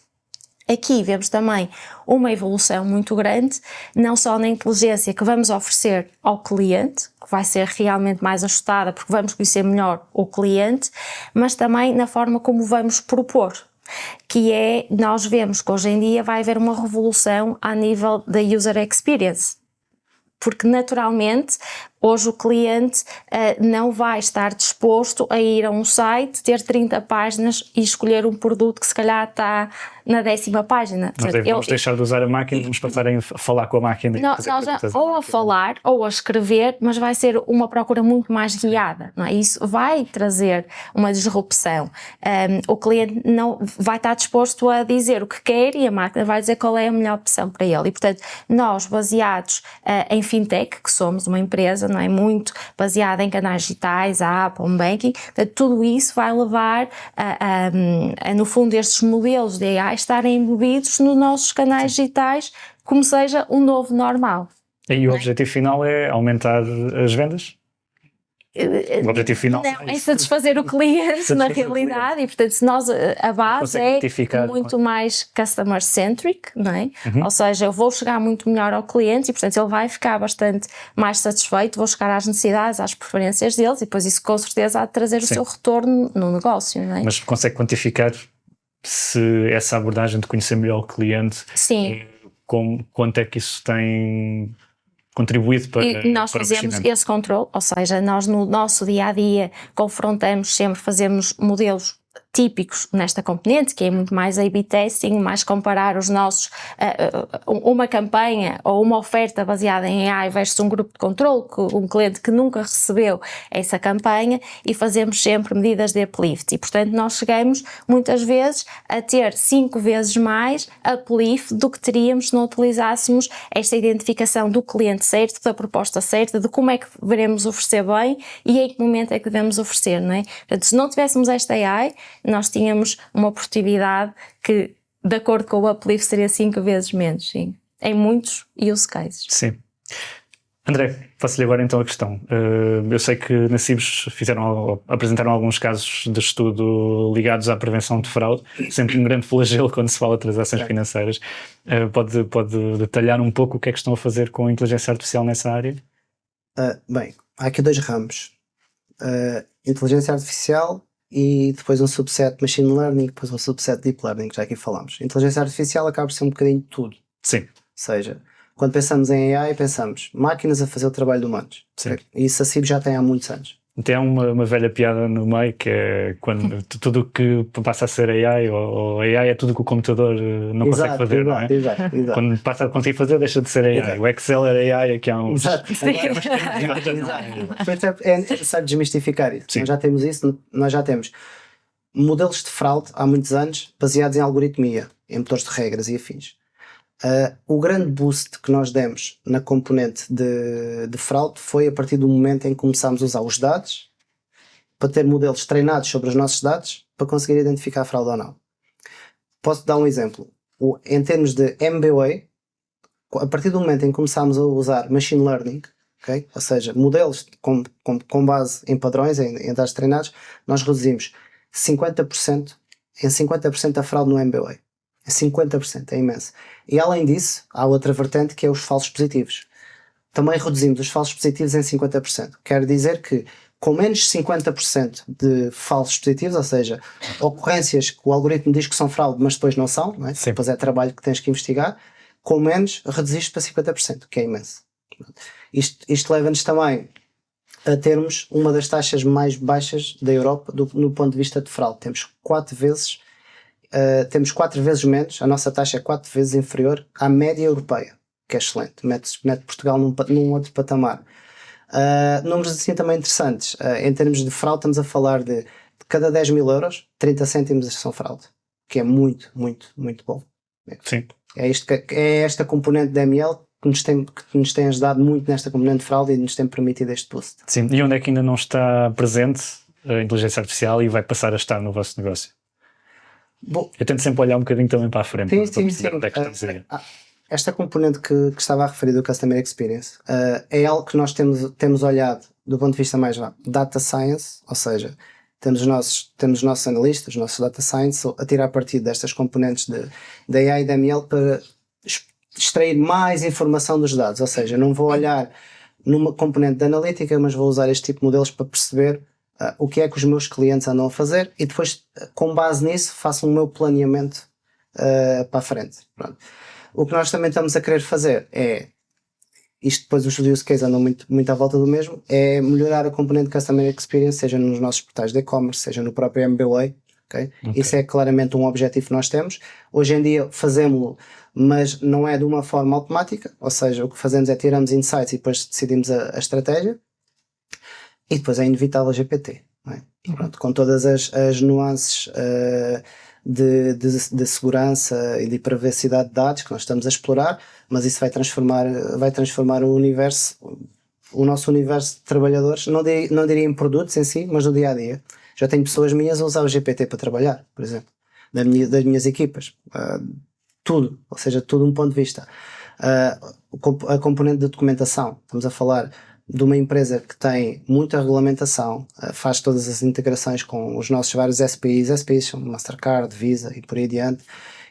Aqui vemos também uma evolução muito grande, não só na inteligência que vamos oferecer ao cliente, que vai ser realmente mais ajustada porque vamos conhecer melhor o cliente, mas também na forma como vamos propor, que é, nós vemos que hoje em dia vai haver uma revolução a nível da User Experience. Porque naturalmente Hoje o cliente não vai estar disposto a ir a um site, ter 30 páginas e escolher um produto que se calhar está na 10ª página. Vamos deixar de usar a máquina, vamos passar a falar com a máquina. Ou a falar ou a escrever, mas vai ser uma procura muito mais guiada, não é? Isso vai trazer uma disrupção. O cliente não vai estar disposto a dizer o que quer e a máquina vai dizer qual é a melhor opção para ele. E, portanto, nós, baseados em fintech, que somos uma empresa, não é, muito baseada em canais digitais, a app, home banking, portanto, tudo isso vai levar no fundo, estes modelos de AI estarem embebidos nos nossos canais digitais, como seja o novo normal. E o objetivo final é aumentar as vendas? O objetivo final é satisfazer o cliente na realidade e portanto se nós a base é muito mais customer centric, não é? Ou seja, eu vou chegar muito melhor ao cliente e portanto ele vai ficar bastante mais satisfeito, vou chegar às necessidades, às preferências deles e depois isso com certeza há de trazer o seu retorno no negócio, não é? Mas consegue quantificar se essa abordagem de conhecer melhor o cliente, quanto é que isso tem contribuído para e nós fazemos esse controle, ou seja, nós no nosso dia-a-dia confrontamos sempre, fazemos modelos típicos nesta componente, que é muito mais A/B testing, mais comparar os nossos, uma campanha ou uma oferta baseada em AI versus um grupo de controle, um cliente que nunca recebeu essa campanha e fazemos sempre medidas de uplift e portanto nós chegamos muitas vezes a ter 5 vezes mais uplift do que teríamos se não utilizássemos esta identificação do cliente certo, da proposta certa, de como é que devemos oferecer bem e em que momento é que devemos oferecer, não é? Portanto, se não tivéssemos esta AI, nós tínhamos uma produtividade que, de acordo com o uplift, seria 5 vezes menos, sim, em muitos use cases. Sim. André, faço-lhe agora então a questão. Eu sei que na Cibos apresentaram alguns casos de estudo ligados à prevenção de fraude, sempre um grande flagelo quando se fala de transações financeiras. Pode detalhar um pouco o que é que estão a fazer com a inteligência artificial nessa área? Bem, há aqui 2 ramos. Inteligência artificial e depois um subset Machine Learning, depois um subset Deep Learning, que já aqui falamos. Inteligência artificial acaba por ser um bocadinho de tudo. Sim. Ou seja, quando pensamos em AI, pensamos máquinas a fazer o trabalho de humanos. Sim. E isso a CIB já tem há muitos anos. Tem uma velha piada no meio que é quando tudo o que passa a ser AI ou AI é tudo que o computador não consegue fazer, não é? Exato. Quando passa a conseguir fazer deixa de ser AI. Exato. O Excel era AI aqui há uns... Exato. É necessário desmistificar isso. Sim. Nós já temos modelos de fraude há muitos anos baseados em algoritmia, em motores de regras e afins. O grande boost que nós demos na componente de fraude foi a partir do momento em que começámos a usar os dados para ter modelos treinados sobre os nossos dados para conseguir identificar a fraude ou não. Posso dar um exemplo. Em termos de MBA, a partir do momento em que começámos a usar Machine Learning, okay? Ou seja, modelos com base em padrões, em dados treinados, nós reduzimos 50% a fraude no MBA. É 50%, é imenso. E além disso, há outra vertente que é os falsos positivos. Também reduzimos os falsos positivos em 50%. Quer dizer que com menos 50% de falsos positivos, ou seja, ocorrências que o algoritmo diz que são fraude, mas depois não são, não é? Depois é trabalho que tens que investigar, com menos reduziste para 50%, que é imenso. Isto leva-nos também a termos uma das taxas mais baixas da Europa no ponto de vista de fraude. Temos 4 vezes menos, a nossa taxa é 4 vezes inferior à média europeia, que é excelente, mete Portugal num outro patamar. Números assim também interessantes, em termos de fraude estamos a falar de cada 10 mil euros, 30 cêntimos são fraude, que é muito, muito, muito bom. Sim. É esta componente da ML que nos tem ajudado muito nesta componente de fraude e nos tem permitido este boost. Sim, e onde é que ainda não está presente a inteligência artificial e vai passar a estar no vosso negócio? Bom, eu tento sempre olhar um bocadinho também para a frente. Sim. Onde é que estamos a ir. Esta componente que estava a referir do Customer Experience é algo que nós temos olhado do ponto de vista mais data science, ou seja, temos os nossos analistas, os nossos data science a tirar partido destas componentes de AI e de ML para extrair mais informação dos dados, ou seja, não vou olhar numa componente de analítica, mas vou usar este tipo de modelos para perceber o que é que os meus clientes andam a fazer e depois, com base nisso, faço o meu planeamento para a frente. Pronto. O que nós também estamos a querer fazer é isto depois os use cases andam muito à volta do mesmo, é melhorar a componente Customer Experience, seja nos nossos portais de e-commerce, seja no próprio MBWay. Okay? Isso é claramente um objetivo que nós temos. Hoje em dia fazemos-lo, mas não é de uma forma automática, ou seja, o que fazemos é tiramos insights e depois decidimos a estratégia, e depois é inevitável a GPT. Não é? Pronto, com todas as nuances de segurança e de privacidade de dados que nós estamos a explorar, mas isso vai transformar o nosso universo de trabalhadores, não diria em produtos em si, mas no dia a dia. Já tenho pessoas minhas a usar o GPT para trabalhar, por exemplo, das minhas equipas. Tudo, ou seja, tudo um ponto de vista. A componente de documentação, estamos a falar de uma empresa que tem muita regulamentação, faz todas as integrações com os nossos vários SPIs são Mastercard, Visa e por aí adiante,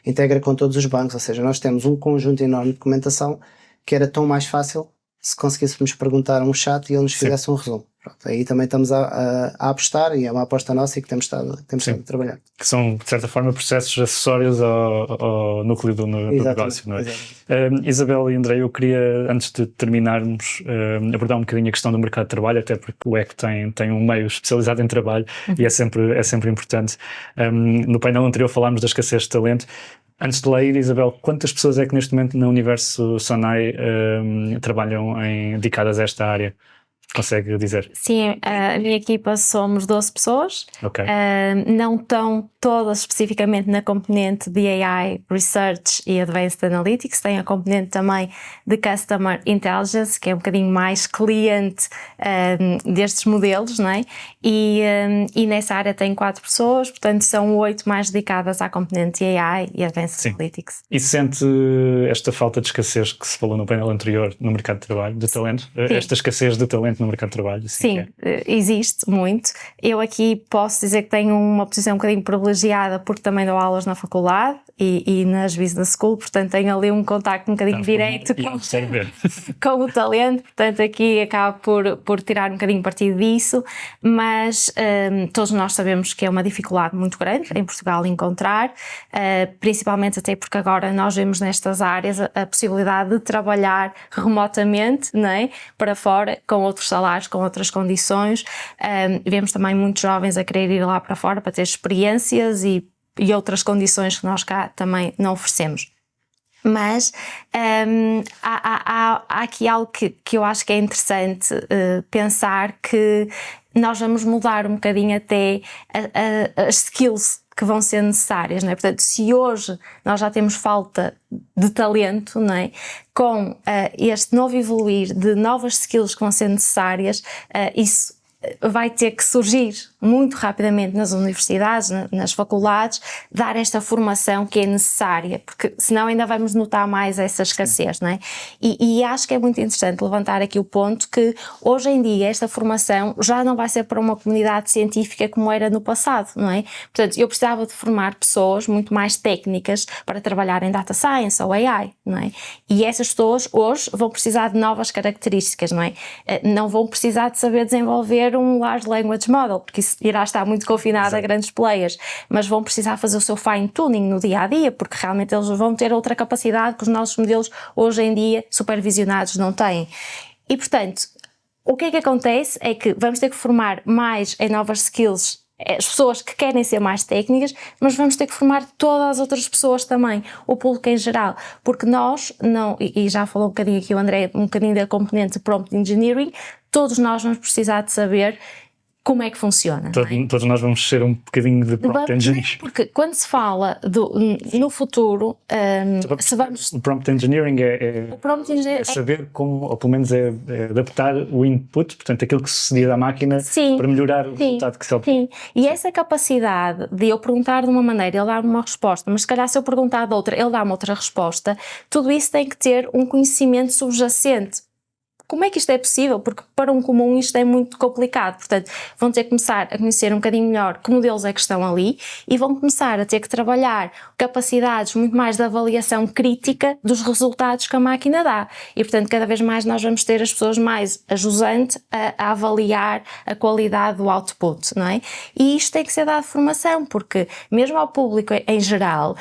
integra com todos os bancos, ou seja, nós temos um conjunto enorme de documentação que era tão mais fácil se conseguíssemos perguntar a um chat e ele nos fizesse um resumo. Pronto, aí também estamos a apostar, e é uma aposta nossa e que temos estado a trabalhar. Que são, de certa forma, processos acessórios ao núcleo do negócio, não é? Isabel e André, eu queria, antes de terminarmos, abordar um bocadinho a questão do mercado de trabalho, até porque o ECO tem um meio especializado em trabalho e é sempre importante. No painel anterior falámos da escassez de talento. Antes de ler, Isabel, quantas pessoas é que neste momento no universo Sonai trabalham dedicadas a esta área? Consegue dizer? Sim, a minha equipa somos 12 pessoas, okay. Não estão todas especificamente na componente de AI, Research e Advanced Analytics, tem a componente também de Customer Intelligence, que é um bocadinho mais cliente destes modelos, não é? E nessa área tem 4 pessoas, portanto são 8 mais dedicadas à componente de AI e Advanced Analytics. E sente esta falta de escassez que se falou no painel anterior no mercado de trabalho, de talento? Sim. Esta escassez de talento no mercado de trabalho? Sim, existe muito. Eu aqui posso dizer que tenho uma posição um bocadinho privilegiada porque também dou aulas na faculdade e nas Business School, portanto tenho ali um contacto um bocadinho direto com o talento, portanto aqui acabo por tirar um bocadinho partido disso, mas todos nós sabemos que é uma dificuldade muito grande em Portugal encontrar, principalmente até porque agora nós vemos nestas áreas a possibilidade de trabalhar remotamente, não é? Para fora, com outros salários, com outras condições. Vemos também muitos jovens a querer ir lá para fora para ter experiências e outras condições que nós cá também não oferecemos. Mas há aqui algo que eu acho que é interessante pensar, que nós vamos mudar um bocadinho até as skills que vão ser necessárias, não é? Portanto, se hoje nós já temos falta de talento, não é? Com este novo evoluir de novas skills que vão ser necessárias, isso vai ter que surgir muito rapidamente nas universidades, nas faculdades, dar esta formação que é necessária, porque senão ainda vamos notar mais essa escassez, não é? E acho que é muito interessante levantar aqui o ponto que hoje em dia esta formação já não vai ser para uma comunidade científica como era no passado, não é? Portanto, eu precisava de formar pessoas muito mais técnicas para trabalhar em Data Science ou AI, não é? E essas pessoas hoje vão precisar de novas características, não é? Não vão precisar de saber desenvolver um Large Language Model, porque isso irá estar muito confinado a grandes players, mas vão precisar fazer o seu fine tuning no dia a dia, porque realmente eles vão ter outra capacidade que os nossos modelos hoje em dia supervisionados não têm. E portanto, o que é que acontece é que vamos ter que formar mais em novas skills as pessoas que querem ser mais técnicas, mas vamos ter que formar todas as outras pessoas também, o público em geral, porque nós não, e já falou um bocadinho aqui o André, um bocadinho da componente de Prompt Engineering, todos nós vamos precisar de saber como é que funciona. Todos nós vamos ser um bocadinho de Prompt Engineering. Porque quando se fala no futuro, se vamos... O Prompt Engineering é saber como, ou pelo menos é adaptar o input, portanto aquilo que sucedia da máquina, para melhorar o resultado que se obtém. Sim, e essa capacidade de eu perguntar de uma maneira, ele dar-me uma resposta, mas se calhar se eu perguntar de outra, ele dá-me outra resposta, tudo isso tem que ter um conhecimento subjacente. como é que isto é possível? Porque para um comum isto é muito complicado. Portanto, vão ter que começar a conhecer um bocadinho melhor que modelos é que estão ali e vão começar a ter que trabalhar capacidades muito mais de avaliação crítica dos resultados que a máquina dá. E, portanto, cada vez mais nós vamos ter as pessoas mais a jusante a avaliar a qualidade do output, não é? E isto tem que ser dado formação, porque mesmo ao público em geral,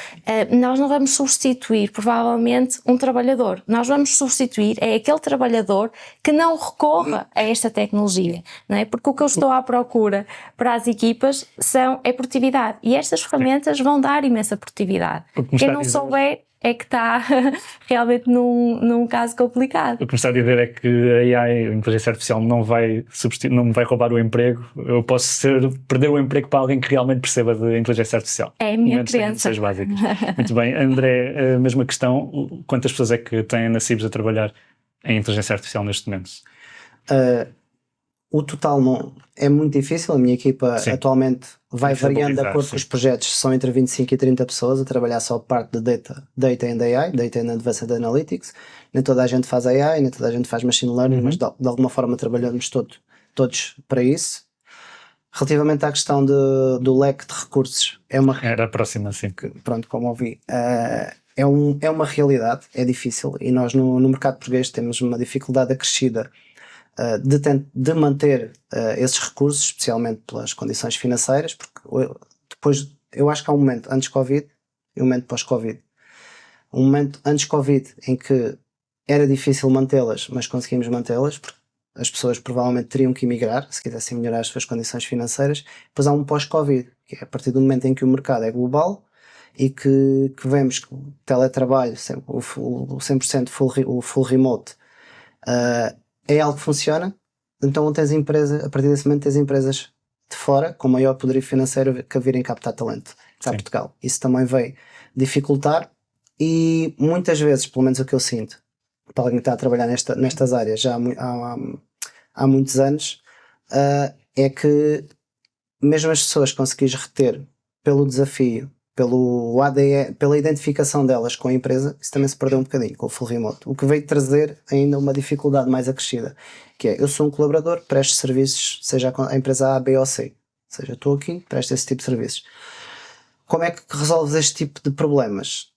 nós não vamos substituir provavelmente um trabalhador. Nós vamos substituir aquele trabalhador que não recorra a esta tecnologia, não é? Porque o que eu estou à procura para as equipas é produtividade, e estas ferramentas vão dar imensa produtividade. Quem não souber é que está realmente num caso complicado. O que me está a dizer é que a AI, a inteligência artificial, não vai não me vai roubar o emprego. Eu posso perder o emprego para alguém que realmente perceba de inteligência artificial. É a minha crença. Básicas. Muito bem. André, a mesma questão. Quantas pessoas é que têm na Cibs a trabalhar em inteligência artificial neste momento? O total não é muito difícil. A minha equipa atualmente vai variando de acordo com os projetos. São entre 25 e 30 pessoas a trabalhar só parte de Data and AI, Data and Advanced Analytics. Nem toda a gente faz AI, nem toda a gente faz Machine Learning, mas de alguma forma trabalhamos todos para isso. Relativamente à questão do leque de recursos, era a próxima, sim. Pronto, como ouvi, é uma realidade, é difícil, e nós no mercado português temos uma dificuldade acrescida de manter esses recursos, especialmente pelas condições financeiras, porque depois eu acho que há um momento antes Covid e um momento pós-Covid. Um momento antes Covid em que era difícil mantê-las, mas conseguimos mantê-las, porque as pessoas provavelmente teriam que emigrar se quisessem melhorar as suas condições financeiras. Depois há um pós-Covid, que é a partir do momento em que o mercado é global e que vemos que o teletrabalho, o 100% full remote, é algo que funciona. Então tens a partir desse momento tens empresas de fora com maior poderio financeiro que virem captar talento para Portugal. Isso também veio dificultar, e muitas vezes, pelo menos o que eu sinto, para alguém que está a trabalhar nestas áreas já há muitos anos, é que mesmo as pessoas conseguires reter pelo desafio, pelo ADN, pela identificação delas com a empresa, isso também se perdeu um bocadinho com o full remote. O que veio trazer ainda uma dificuldade mais acrescida, que é: eu sou um colaborador, presto serviços, seja a empresa A, B ou C, ou seja, estou aqui, presto esse tipo de serviços. Como é que resolves este tipo de problemas?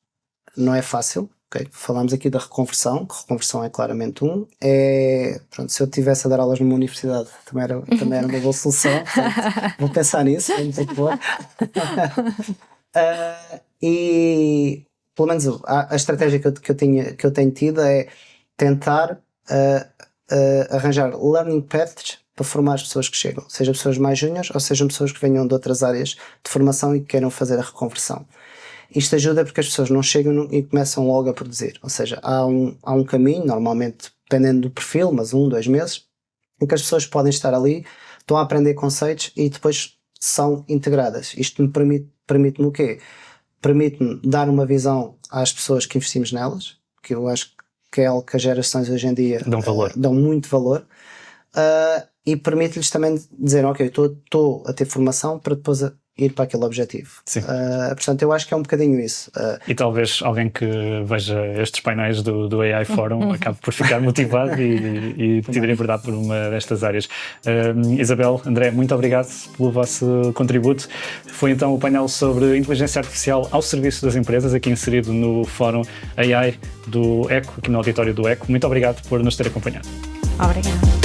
Não é fácil. Okay. Falámos aqui da reconversão, que reconversão é claramente pronto, se eu estivesse a dar aulas numa universidade também era uma boa solução, portanto, vou pensar nisso, vamos ter que pôr. E pelo menos a estratégia que eu tenho tido é tentar arranjar learning paths para formar as pessoas que chegam, seja pessoas mais júniores ou sejam pessoas que venham de outras áreas de formação e que queiram fazer a reconversão. Isto ajuda porque as pessoas não chegam e começam logo a produzir, ou seja, há um caminho, normalmente dependendo do perfil, mas 1-2 meses, em que as pessoas podem estar ali, estão a aprender conceitos e depois são integradas. Isto me permite-me o quê? Permite-me dar uma visão às pessoas que investimos nelas, que eu acho que é algo que as gerações hoje em dia dão muito valor, e permite-lhes também dizer: ok, estou a ter formação para depois ir para aquele objetivo. Portanto, eu acho que é um bocadinho isso. E talvez alguém que veja estes painéis do AI Forum acabe por ficar motivado e decidir enverdar por uma destas áreas. Isabel, André, muito obrigado pelo vosso contributo. Foi então o painel sobre inteligência artificial ao serviço das empresas, aqui inserido no Fórum AI do ECO, aqui no auditório do ECO. Muito obrigado por nos ter acompanhado. Obrigada.